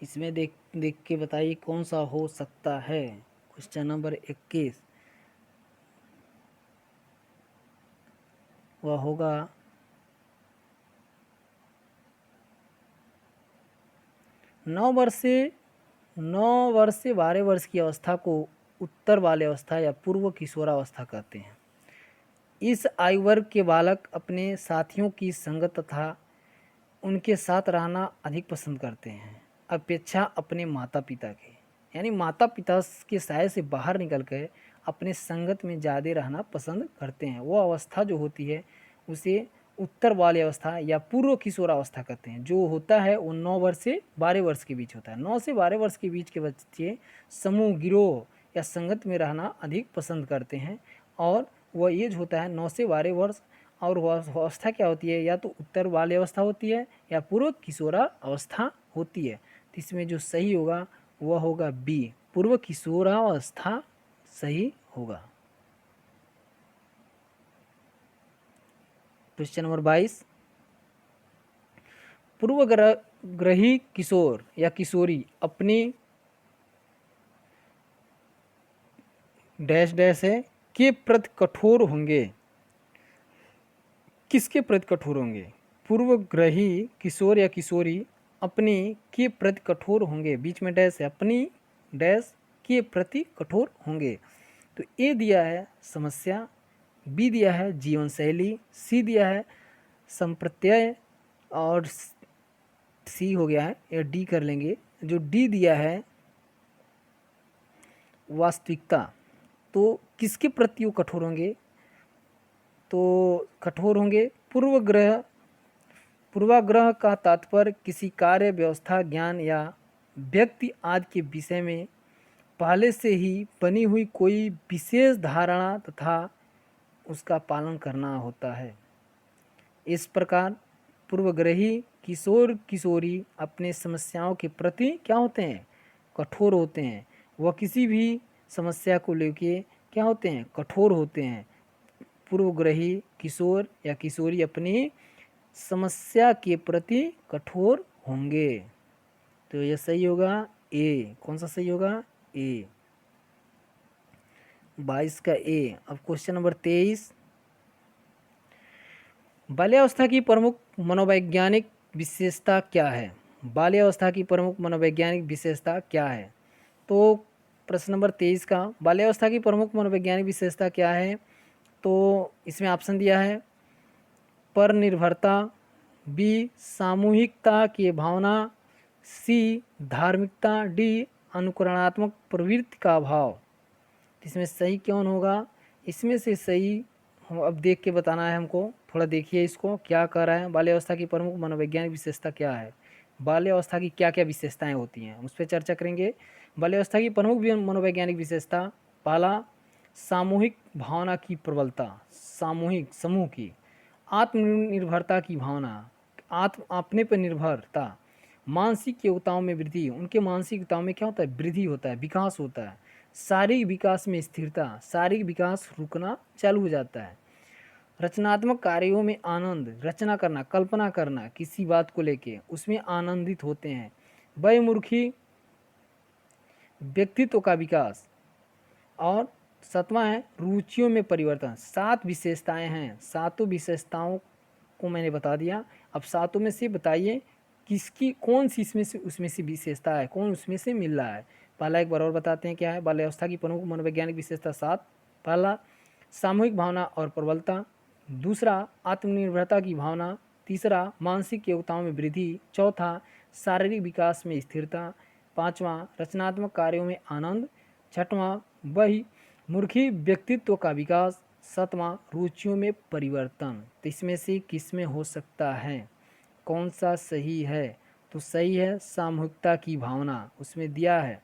S1: इसमें देख के बताइए कौन सा हो सकता है। क्वेश्चन नंबर 21 वह होगा 9 वर्ष से 12 वर्ष की अवस्था को उत्तर वाले अवस्था या पूर्व किशोरावस्था कहते हैं। इस आयु वर्ग के बालक अपने साथियों की संगत तथा उनके साथ रहना अधिक पसंद करते हैं अपेक्षा अपने माता पिता के। यानी माता पिता के साय से बाहर निकल कर अपने संगत में ज़्यादा रहना पसंद करते हैं। वो अवस्था जो होती है उसे उत्तर वाली अवस्था या पूर्व किशोरावस्था कहते हैं। जो होता है वो 9 वर्ष से 12 वर्ष के बीच होता है। 9 से 12 वर्ष के बीच के बच्चे समूह गिरोह या संगत में रहना अधिक पसंद करते हैं। और वह एज होता है 9 से 12 वर्ष। और वह अवस्था क्या होती है? या तो उत्तर वाली अवस्था होती है या पूर्व किशोरा अवस्था होती है। तो इसमें जो सही होगा वह होगा बी, पूर्व किशोरावस्था सही होगा। क्वेश्चन नंबर 22, पूर्वग्रही किशोर या किशोरी अपनी डैश डैश है के प्रति कठोर होंगे। किसके प्रति कठोर होंगे? पूर्वग्रही किशोर या किशोरी अपने के प्रति कठोर होंगे, बीच में डैश है, अपनी डैश के प्रति कठोर होंगे। तो ए दिया है समस्या, बी दिया है जीवन शैली, सी दिया है संप्रत्यय और सी हो गया है या डी कर लेंगे। जो डी दिया है वास्तविकता। तो किसके प्रति वो कठोर होंगे? तो कठोर होंगे पूर्वाग्रह का तात्पर्य किसी कार्य व्यवस्था ज्ञान या व्यक्ति आदि के विषय में पहले से ही बनी हुई कोई विशेष धारणा तथा उसका पालन करना होता है। इस प्रकार पूर्वग्रही किशोर किशोरी अपने समस्याओं के प्रति क्या होते हैं, कठोर होते हैं। वह किसी भी समस्या को लेके क्या होते हैं, कठोर होते हैं। पूर्वग्रही किशोर या किशोरी अपनी समस्या के प्रति कठोर होंगे। तो यह सही होगा ए। कौन सा सही होगा, ए। 22 का ए। अब क्वेश्चन नंबर 23, बाल्यावस्था की प्रमुख मनोवैज्ञानिक विशेषता क्या है। बाल्यावस्था की प्रमुख मनोवैज्ञानिक विशेषता क्या है। तो प्रश्न नंबर 23 का बाल्यावस्था की प्रमुख मनोवैज्ञानिक विशेषता क्या है, तो इसमें ऑप्शन दिया है पर निर्भरता, बी सामूहिकता की भावना, सी धार्मिकता, डी अनुकरणात्मक प्रवृत्ति का अभाव। इसमें सही कौन होगा, इसमें से सही अब देख के बताना है हमको। थोड़ा देखिए इसको क्या कह रहा है। बाल्यावस्था की प्रमुख मनोवैज्ञानिक विशेषता क्या है, बाल्यावस्था की क्या क्या विशेषताएं होती हैं, उस पर चर्चा करेंगे। बाल्यावस्था की प्रमुख मनोवैज्ञानिक विशेषता, पहला सामूहिक भावना की प्रबलता, सामूहिक समूह की। आत्मनिर्भरता की भावना, अपने पर निर्भरता। मानसिक योग्यताओं में वृद्धि, उनके मानसिक योग्यताओं में क्या होता है, वृद्धि होता है, विकास होता है। शारीरिक विकास में स्थिरता, शारीरिक विकास रुकना चालू हो जाता है। रचनात्मक कार्यों में आनंद, रचना करना, कल्पना करना, किसी बात को लेके उसमें आनंदित होते हैं। बहुमुखी व्यक्तित्व का विकास। और 7वां है रुचियों में परिवर्तन। 7 विशेषताएं हैं, 7 विशेषताओं को मैंने बता दिया। अब 7 में से बताइए किसकी कौन सी इसमें से उसमें से विशेषता है, कौन उसमें से मिल रहा है। पहला एक बार और बताते हैं क्या है। बाल्यावस्था की प्रमुख मनोवैज्ञानिक विशेषता 7। पहला सामूहिक भावना और प्रबलता, दूसरा आत्मनिर्भरता की भावना, तीसरा मानसिक योग्यताओं में वृद्धि, चौथा शारीरिक विकास में स्थिरता, पाँचवां रचनात्मक कार्यों में आनंद, छठवां बहुमुखी व्यक्तित्व का विकास, सातवां रुचियों में परिवर्तन। तो इसमें से किस में हो सकता है, कौन सा सही है। तो सही है सामूहिकता की भावना, उसमें दिया है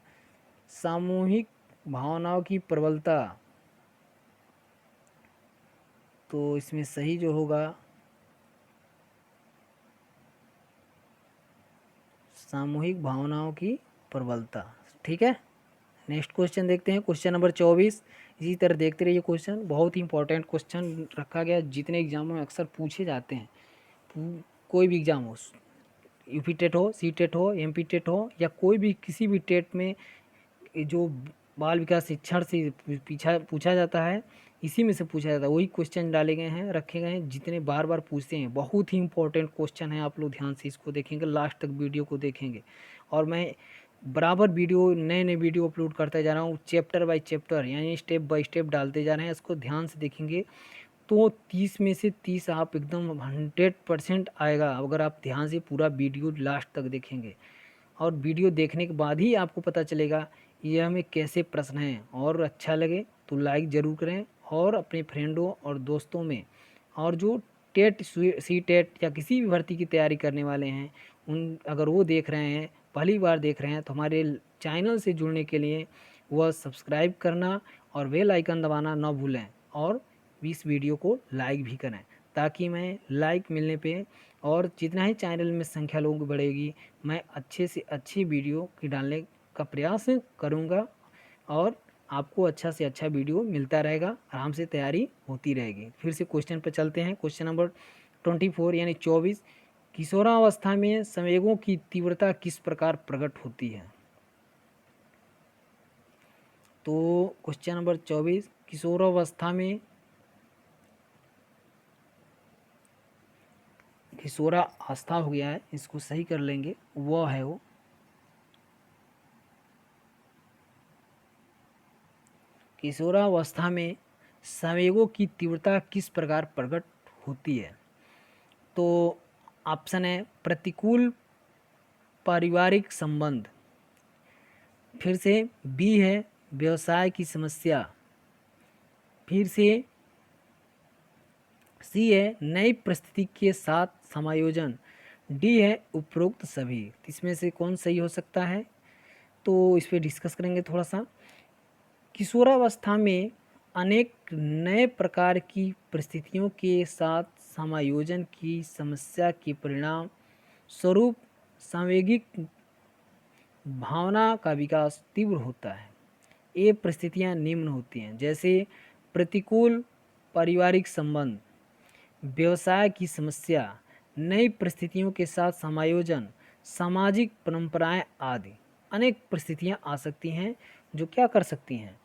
S1: सामूहिक भावनाओं की प्रबलता। तो इसमें सही जो होगा सामूहिक भावनाओं की प्रबलता। ठीक है, नेक्स्ट क्वेश्चन देखते हैं। Question number 24। इसी तरह देखते रहिए क्वेश्चन, बहुत ही इंपॉर्टेंट क्वेश्चन रखा गया, जितने एग्जामों में अक्सर पूछे जाते हैं। कोई भी एग्जाम हो, यूपी टेट हो, सी टेट हो, एमपी टेट हो, या कोई भी किसी भी टेट में जो बाल विकास शिक्षण से पूछा जाता है, इसी में से पूछा जाता है, वही क्वेश्चन डाले गए हैं, रखे गए हैं, जितने बार बार पूछते हैं। बहुत ही इंपॉर्टेंट क्वेश्चन है, आप लोग ध्यान से इसको देखेंगे, लास्ट तक वीडियो को देखेंगे। और मैं बराबर वीडियो नए नए वीडियो अपलोड करते जा रहा हूँ, चैप्टर बाय चैप्टर, यानी स्टेप बाय स्टेप डालते जा रहे हैं। इसको ध्यान से देखेंगे तो 30 में से 30 आप एकदम 100% आएगा, अगर आप ध्यान से पूरा वीडियो लास्ट तक देखेंगे। और वीडियो देखने के बाद ही आपको पता चलेगा ये हमें कैसे प्रश्न हैं। और अच्छा लगे तो लाइक ज़रूर करें, और अपने फ्रेंडों और दोस्तों में, और जो टेट सी टेट या किसी भी भर्ती की तैयारी करने वाले हैं, उन अगर वो देख रहे हैं, पहली बार देख रहे हैं, तो हमारे चैनल से जुड़ने के लिए वह सब्सक्राइब करना और बेल आइकन दबाना ना भूलें, और इस वीडियो को लाइक भी करें, ताकि मैं लाइक मिलने पे और जितना ही चैनल में संख्या लोगों की बढ़ेगी, मैं अच्छे से अच्छी वीडियो की डालने का प्रयास करूँगा, और आपको अच्छा से अच्छा वीडियो मिलता रहेगा, आराम से तैयारी होती रहेगी। फिर से क्वेश्चन पर चलते हैं। क्वेश्चन नंबर 24 यानी 24, किशोरावस्था में संवेगों की तीव्रता किस प्रकार प्रकट होती है। तो क्वेश्चन नंबर 24, किशोरावस्था में किशोरावस्था हो गया है, इसको सही कर लेंगे, वह है वो किशोरावस्था में संवेगों की तीव्रता किस प्रकार प्रकट होती है। तो ऑप्शन है प्रतिकूल पारिवारिक संबंध, फिर से बी है व्यवसाय की समस्या, फिर से सी है नई परिस्थिति के साथ समायोजन, डी है उपरोक्त सभी। इसमें से कौन सही हो सकता है, तो इस पर डिस्कस करेंगे थोड़ा सा। किशोरावस्था में अनेक नए प्रकार की परिस्थितियों के साथ समायोजन की समस्या के परिणाम स्वरूप सांवेगिक भावना का विकास तीव्र होता है। ये परिस्थितियां निम्न होती हैं, जैसे प्रतिकूल पारिवारिक संबंध, व्यवसाय की समस्या, नई परिस्थितियों के साथ समायोजन, सामाजिक परंपराएं आदि। अनेक परिस्थितियां आ सकती हैं जो क्या कर सकती हैं।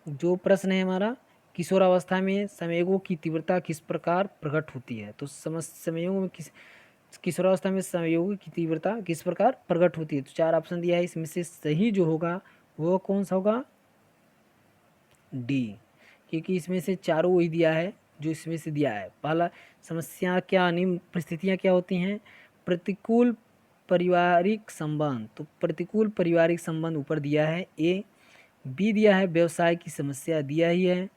S1: जो प्रश्न है हमारा, किशोरावस्था में संवेगों की तीव्रता किस प्रकार प्रकट होती है, तो संवेगों में किशोरावस्था में संवेगों की तीव्रता किस प्रकार प्रकट होती है। तो 4 ऑप्शन दिया है, इसमें से सही जो होगा वो कौन सा होगा, डी, क्योंकि इसमें से चारों वही दिया है जो इसमें से दिया है। पहला समस्या क्या, निम्न परिस्थितियां क्या होती हैं, प्रतिकूल पारिवारिक संबंध, तो प्रतिकूल पारिवारिक संबंध ऊपर दिया है ए। बी दिया है व्यवसाय की समस्या, दिया ही है।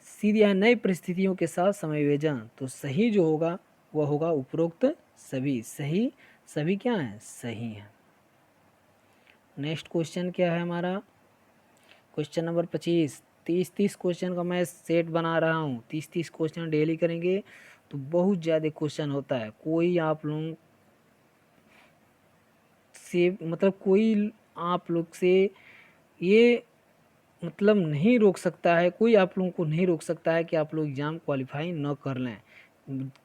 S1: सी दिया है नई परिस्थितियों के साथ समायोजन, तो सही जो होगा वह होगा उपरोक्त सभी। सही सभी क्या है, सही है। नेक्स्ट क्वेश्चन क्या है हमारा, क्वेश्चन नंबर 25। 30 क्वेश्चन का मैं सेट बना रहा हूँ। 30 क्वेश्चन डेली करेंगे तो बहुत ज़्यादा क्वेश्चन होता है। कोई आप लोग से कोई आप लोग से ये नहीं रोक सकता है, कोई आप लोगों को नहीं रोक सकता है कि आप लोग एग्ज़ाम क्वालिफाई न कर लें।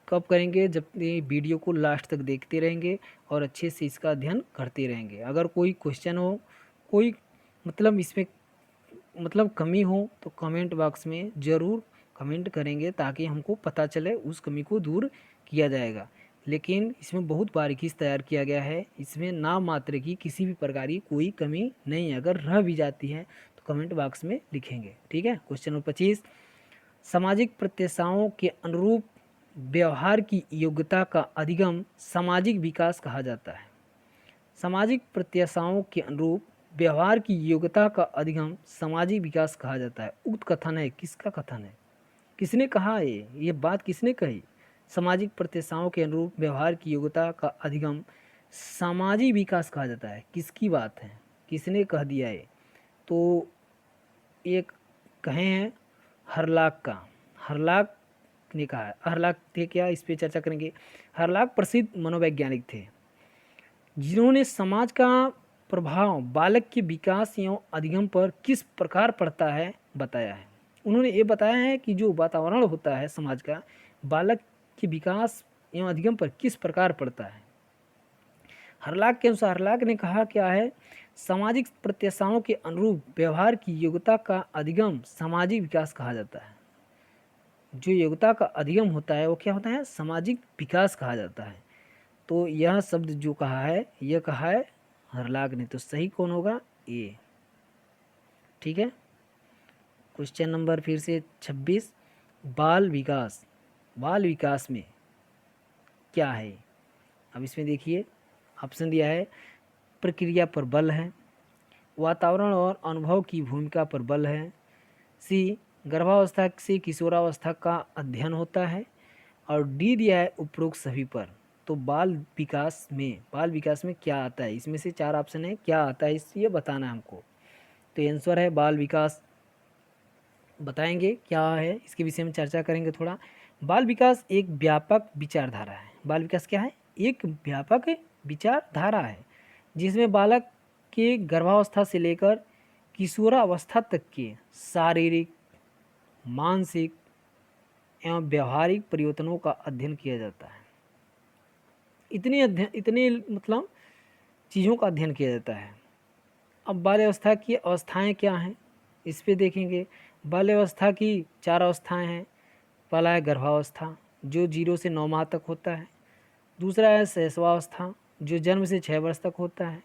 S1: कब करेंगे, जब ये वीडियो को लास्ट तक देखते रहेंगे और अच्छे से इसका अध्ययन करते रहेंगे। अगर कोई क्वेश्चन हो, कोई इसमें कमी हो तो कमेंट बॉक्स में ज़रूर कमेंट करेंगे ताकि हमको पता चले, उस कमी को दूर किया जाएगा। लेकिन इसमें बहुत बारीकी से तैयार किया गया है, इसमें नाम मात्र की किसी भी प्रकार की कोई कमी नहीं है। अगर रह भी जाती है तो कमेंट बॉक्स में लिखेंगे, ठीक है। क्वेश्चन नंबर 25, सामाजिक प्रत्याशाओं के अनुरूप व्यवहार की योग्यता का अधिगम सामाजिक विकास कहा जाता है। सामाजिक प्रत्याशाओं के अनुरूप व्यवहार की योग्यता का अधिगम सामाजिक विकास कहा जाता है। उक्त कथन है, किसका कथन है, किसने कहा है, ये बात किसने कही। सामाजिक प्रत्याशाओं के अनुरूप व्यवहार की योग्यता का अधिगम सामाजिक विकास कहा जाता है, किसकी बात है, किसने कह दिया है, तो एक कहे हैं हरलाक का, हरलाक ने कहा है। हरलाक थे क्या, इस पे चर्चा करेंगे। हरलाक प्रसिद्ध मनोवैज्ञानिक थे जिन्होंने समाज का प्रभाव बालक के विकास एवं अधिगम पर किस प्रकार पड़ता है बताया है। उन्होंने ये बताया है कि जो वातावरण होता है समाज का, बालक के विकास एवं अधिगम पर किस प्रकार पड़ता है। हरलाक के अनुसार, हरलाक ने कहा क्या है, सामाजिक प्रत्याशाओं के अनुरूप व्यवहार की योग्यता का अधिगम सामाजिक विकास कहा जाता है। जो योग्यता का अधिगम होता है वो क्या होता है, सामाजिक विकास कहा जाता है। तो यह शब्द जो कहा है, यह कहा है हरलाक ने, तो सही कौन होगा, ए, ठीक है। क्वेश्चन नंबर फिर से 26, बाल विकास, बाल विकास में क्या है। अब इसमें देखिए ऑप्शन दिया है, प्रक्रिया पर बल है, वातावरण और अनुभव की भूमिका पर बल है, सी गर्भावस्था से किशोरावस्था का अध्ययन होता है, और डी दिया है उपरोक्त सभी पर। तो बाल विकास में क्या आता है, इसमें से 4 ऑप्शन है, क्या आता है ये बताना है हमको। तो आंसर है बाल विकास, बताएंगे क्या है, इसके विषय में चर्चा करेंगे थोड़ा। बाल विकास एक व्यापक विचारधारा है। बाल विकास क्या है, एक व्यापक विचारधारा है जिसमें बालक के गर्भावस्था से लेकर किशोरावस्था तक के शारीरिक, मानसिक एवं व्यवहारिक परिवर्तनों का अध्ययन किया जाता है। इतने चीज़ों का अध्ययन किया जाता है। अब बाल्यावस्था की अवस्थाएं क्या हैं, इस पे देखेंगे। बाल्यावस्था की 4 अवस्थाएं हैं। पहला है गर्भावस्था जो 0 से 9 माह तक होता है। दूसरा है शैशवावस्था जो जन्म से 6 वर्ष तक होता है।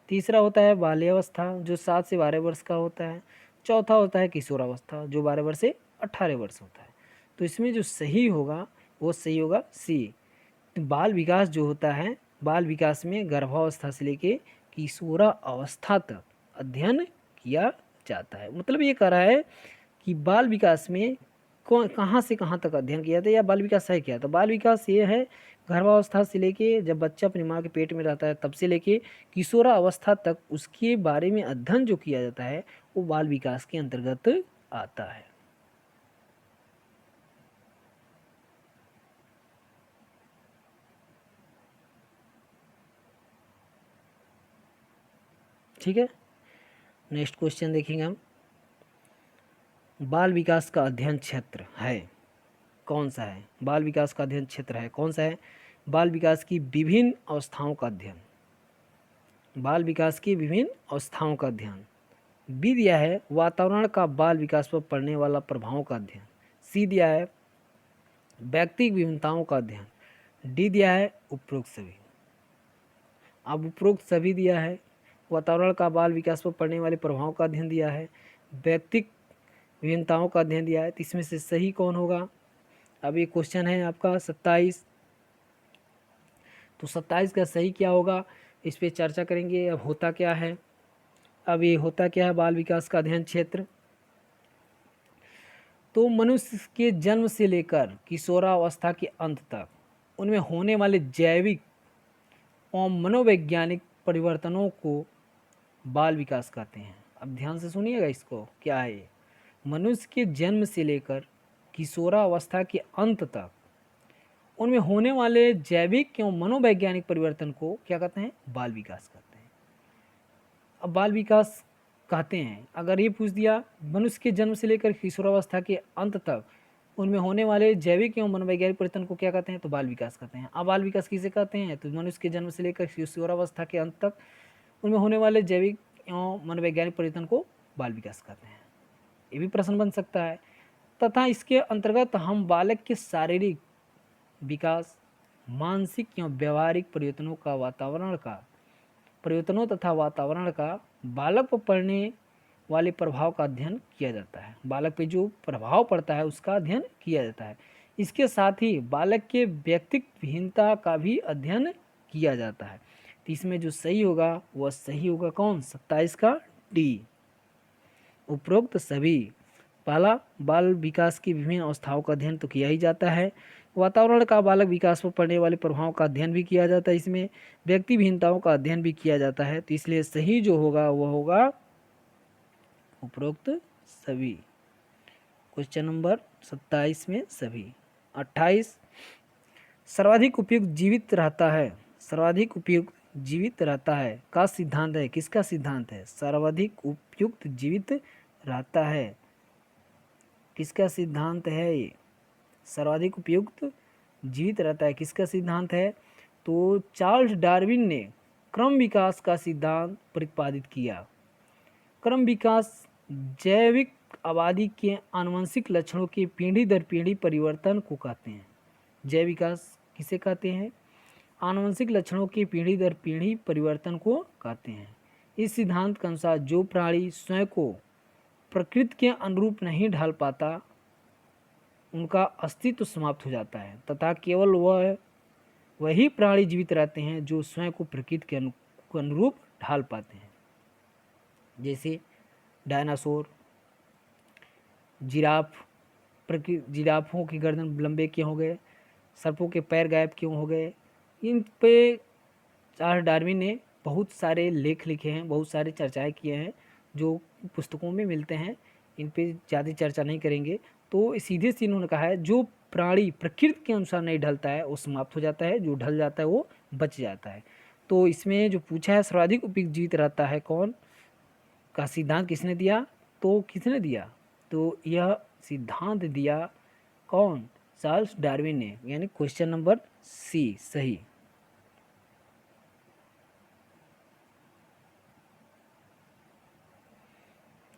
S1: तीसरा होता है बाल्यावस्था जो 7 से 12 वर्ष का होता है। चौथा होता है किशोरावस्था जो 12 वर्ष से 18 वर्ष होता है। तो इसमें जो सही होगा वो सही होगा सी। बाल विकास जो होता है, बाल विकास में गर्भावस्था से लेके किशोरावस्था तक अध्ययन किया जाता है। ये कह रहा है कि बाल विकास में कहाँ से कहाँ तक अध्ययन किया जाता है, या बाल विकास है क्या। तो बाल विकास ये है गर्भावस्था से लेके जब बच्चा अपनी माँ के पेट में रहता है तब से लेके किशोरावस्था तक उसके बारे में अध्ययन जो किया जाता है वो बाल विकास के अंतर्गत आता है। ठीक है, नेक्स्ट क्वेश्चन देखेंगे हम। बाल विकास का अध्ययन क्षेत्र है कौन सा है? बाल विकास का अध्ययन क्षेत्र है कौन सा है? बाल विकास की विभिन्न अवस्थाओं का अध्ययन। बाल विकास की विभिन्न अवस्थाओं का अध्ययन। बी दिया है वातावरण का बाल विकास पर पड़ने वाला प्रभावों का अध्ययन। सी दिया है व्यक्तिगत विभिन्नताओं का अध्ययन। डी दिया है उपरोक्त सभी। अब उपरोक्त सभी दिया है, वातावरण का बाल विकास पर पड़ने वाले प्रभावों का अध्ययन दिया है, व्यक्तिगत विभिन्नताओं का अध्ययन दिया है, तो इसमें से सही कौन होगा? अब ये क्वेश्चन है आपका 27, तो 27 का सही क्या होगा इस पे चर्चा करेंगे। अब होता क्या है, अब ये होता क्या है बाल विकास का अध्ययन क्षेत्र? तो मनुष्य के जन्म से लेकर किशोरावस्था के अंत तक उनमें होने वाले जैविक और मनोवैज्ञानिक परिवर्तनों को बाल विकास कहते हैं। अब ध्यान से सुनिएगा इसको, क्या है ये? मनुष्य के जन्म से लेकर किशोरावस्था के अंत तक उनमें होने वाले जैविक एवं मनोवैज्ञानिक परिवर्तन को क्या कहते हैं? बाल विकास कहते हैं। अब बाल विकास कहते हैं, अगर ये पूछ दिया मनुष्य के जन्म से लेकर किशोरावस्था के अंत तक उनमें होने वाले जैविक एवं मनोवैज्ञानिक परिवर्तन को क्या कहते हैं? तो बाल विकास कहते हैं। अब बाल विकास किसे कहते हैं? तो मनुष्य के जन्म से लेकर किशोरावस्था के अंत तक उनमें होने वाले जैविक एवं मनोवैज्ञानिक परिवर्तन को बाल विकास कहते हैं। ये भी प्रश्न बन सकता है। तथा इसके अंतर्गत हम बालक के शारीरिक विकास, मानसिक एवं व्यवहारिक परिवर्तनों तथा वातावरण का बालक पर पड़ने वाले प्रभाव का अध्ययन किया जाता है। बालक पे जो प्रभाव पड़ता है उसका अध्ययन किया जाता है। इसके साथ ही बालक के व्यक्तित्व भिन्नता का भी अध्ययन किया जाता है। तो इसमें जो सही होगा वह सही होगा कौन? 27 का डी, उपरोक्त सभी। पहला, बाल विकास की विभिन्न अवस्थाओं का अध्ययन तो किया ही जाता है। वातावरण का बालक विकास पर पड़ने वाले प्रभावों का अध्ययन भी किया जाता है। इसमें व्यक्ति भिन्नताओं का अध्ययन भी किया जाता है। तो इसलिए सही जो होगा वह होगा उपरोक्त सभी। क्वेश्चन नंबर 27 में सभी। 28, सर्वाधिक उपयुक्त जीवित रहता है, सर्वाधिक उपयुक्त जीवित रहता है का सिद्धांत है। किसका सिद्धांत है? सर्वाधिक उपयुक्त जीवित रहता है, किसका सिद्धांत है ये? सर्वाधिक उपयुक्त जीवित रहता है किसका सिद्धांत है? तो चार्ल्स डार्विन ने क्रम विकास का सिद्धांत प्रतिपादित किया। क्रम विकास जैविक आबादी के आनुवंशिक लक्षणों के पीढ़ी दर पीढ़ी परिवर्तन को कहते हैं। जैव विकास किसे कहते हैं? आनुवंशिक लक्षणों के पीढ़ी दर पीढ़ी परिवर्तन को कहते हैं। इस सिद्धांत के अनुसार जो प्राणी स्वयं को प्रकृति के अनुरूप नहीं ढाल पाता उनका अस्तित्व समाप्त हो जाता है तथा केवल वही प्राणी जीवित रहते हैं जो स्वयं को प्रकृति के अनुरूप ढाल पाते हैं। जैसे डायनासोर, जिराफ, जिराफों की गर्दन लंबे क्यों हो गए, सर्पों के पैर गायब क्यों हो गए, इन पे चार्ल्स डार्विन ने बहुत सारे लेख लिखे हैं, बहुत सारे चर्चाएं किए हैं जो पुस्तकों में मिलते हैं। इन पे ज़्यादा चर्चा नहीं करेंगे। तो सीधे से इन्होंने कहा है जो प्राणी प्रकृति के अनुसार नहीं ढलता है वो समाप्त हो जाता है, जो ढल जाता है वो बच जाता है। तो इसमें जो पूछा है सर्वाधिक उपयुक्त जीवित रहता है कौन का सिद्धांत किसने दिया? तो किसने दिया? तो यह सिद्धांत दिया कौन? चार्ल्स डार्विन ने, यानी क्वेश्चन नंबर सी सही।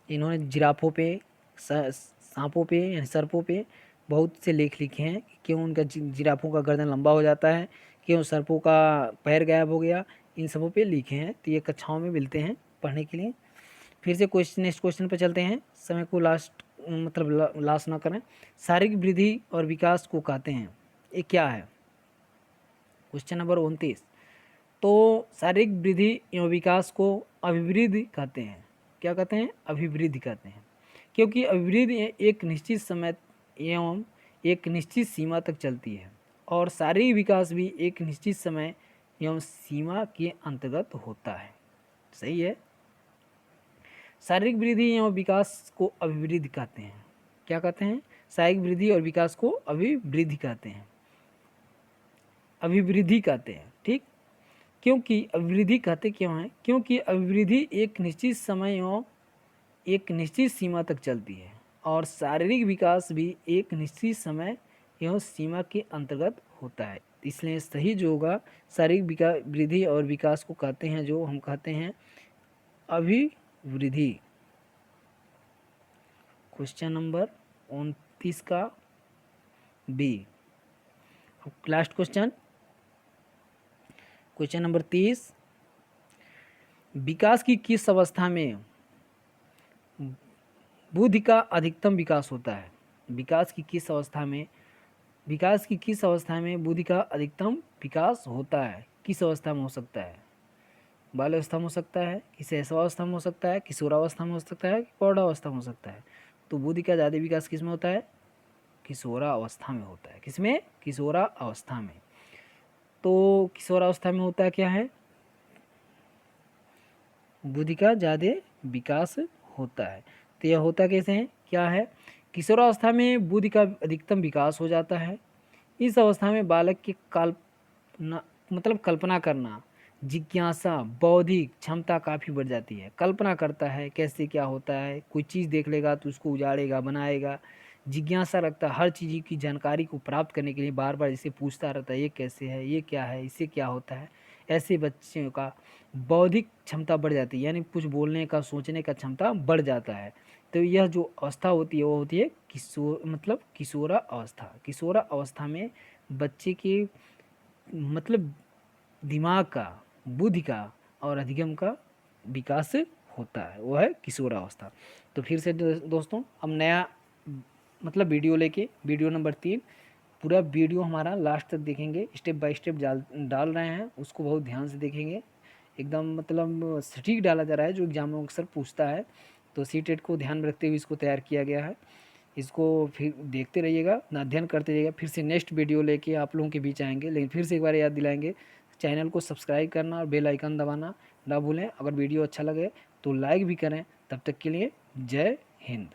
S1: इन्होंने जिराफों पे, सांपों पे यानी सर्पों पे बहुत से लेख लिखे हैं। क्यों उनका जिराफों का गर्दन लंबा हो जाता है, क्यों सर्पों का पैर गायब हो गया, इन सबों पे लिखे हैं। तो ये कक्षाओं में मिलते हैं पढ़ने के लिए। फिर से नेक्स्ट क्वेश्चन पे चलते हैं, समय को लास्ट ना करें। शारीरिक वृद्धि और विकास को कहते हैं, ये क्या है? Question number 29। तो शारीरिक वृद्धि एवं विकास को अभिवृद्धि कहते हैं। क्या कहते हैं? अभिवृद्धि कहते हैं, क्योंकि अभिवृद्धि एक निश्चित समय एवं एक निश्चित सीमा तक चलती है और शारीरिक विकास भी एक निश्चित समय एवं सीमा के अंतर्गत होता है। सही है। शारीरिक वृद्धि एवं विकास को अभिवृद्धि कहते हैं। क्या कहते हैं? शारीरिक वृद्धि और विकास को अभिवृद्धि कहते हैं, अभिवृद्धि कहते हैं। ठीक, क्योंकि अभिवृद्धि कहते क्यों हैं? क्योंकि अभिवृद्धि एक निश्चित समय एवं एक निश्चित सीमा तक चलती है और शारीरिक विकास भी एक निश्चित समय एवं सीमा के अंतर्गत होता है। इसलिए सही जो होगा, शारीरिक वृद्धि और विकास को कहते हैं, जो हम कहते हैं अभिवृद्धि। क्वेश्चन नंबर 29 का B. Last question, question number 30, विकास की किस अवस्था में बुद्धि का अधिकतम विकास होता है? विकास की किस अवस्था में बुद्धि का अधिकतम विकास होता है? किस अवस्था में हो सकता है? बाल अवस्था में हो सकता है, किसी ऐसावस्था में हो सकता है, किशोरावस्था में हो सकता है, प्रौढ़ावस्था में हो सकता है। तो बुद्धि का ज़्यादा विकास किस में होता है? किशोरावस्था में होता है। किसमें? किशोरावस्था में। तो किशोरावस्था में होता है क्या है? बुद्धि का ज़्यादा विकास होता है। तो यह होता कैसे है? क्या है? किशोरावस्था में बुद्धि का अधिकतम विकास हो जाता है। इस अवस्था में बालक की कल्पना करना, जिज्ञासा, बौद्धिक क्षमता काफ़ी बढ़ जाती है। कल्पना करता है कैसे क्या होता है, कोई चीज़ देख लेगा तो उसको उजाड़ेगा, बनाएगा। जिज्ञासा रखता है, हर चीज़ की जानकारी को प्राप्त करने के लिए बार बार इसे पूछता रहता है, ये कैसे है, ये क्या है, इससे क्या होता है। ऐसे बच्चों का बौद्धिक क्षमता बढ़ जाती है, यानी कुछ बोलने का, सोचने का क्षमता बढ़ जाता है। तो यह जो अवस्था होती है वो होती है किशोरा अवस्था। किशोरा अवस्था में बच्चे के दिमाग का, बुद्धि का और अधिगम का विकास होता है, वो है किशोरावस्था। तो फिर से दोस्तों, हम नया वीडियो लेके, वीडियो नंबर 3, पूरा वीडियो हमारा लास्ट तक देखेंगे, स्टेप बाय स्टेप डाल रहे हैं, उसको बहुत ध्यान से देखेंगे। एकदम सटीक डाला जा रहा है, जो एग्जाम में अक्सर पूछता है। तो सीटेट को ध्यान में रखते हुए इसको तैयार किया गया है। इसको फिर देखते रहिएगा, अध्ययन करते रहिएगा। फिर से नेक्स्ट वीडियो लेके आप लोगों के बीच आएंगे, लेकिन फिर से एक बार याद दिलाएंगे, चैनल को सब्सक्राइब करना और बेल आइकन दबाना ना भूलें। अगर वीडियो अच्छा लगे तो लाइक भी करें। तब तक के लिए जय हिंद।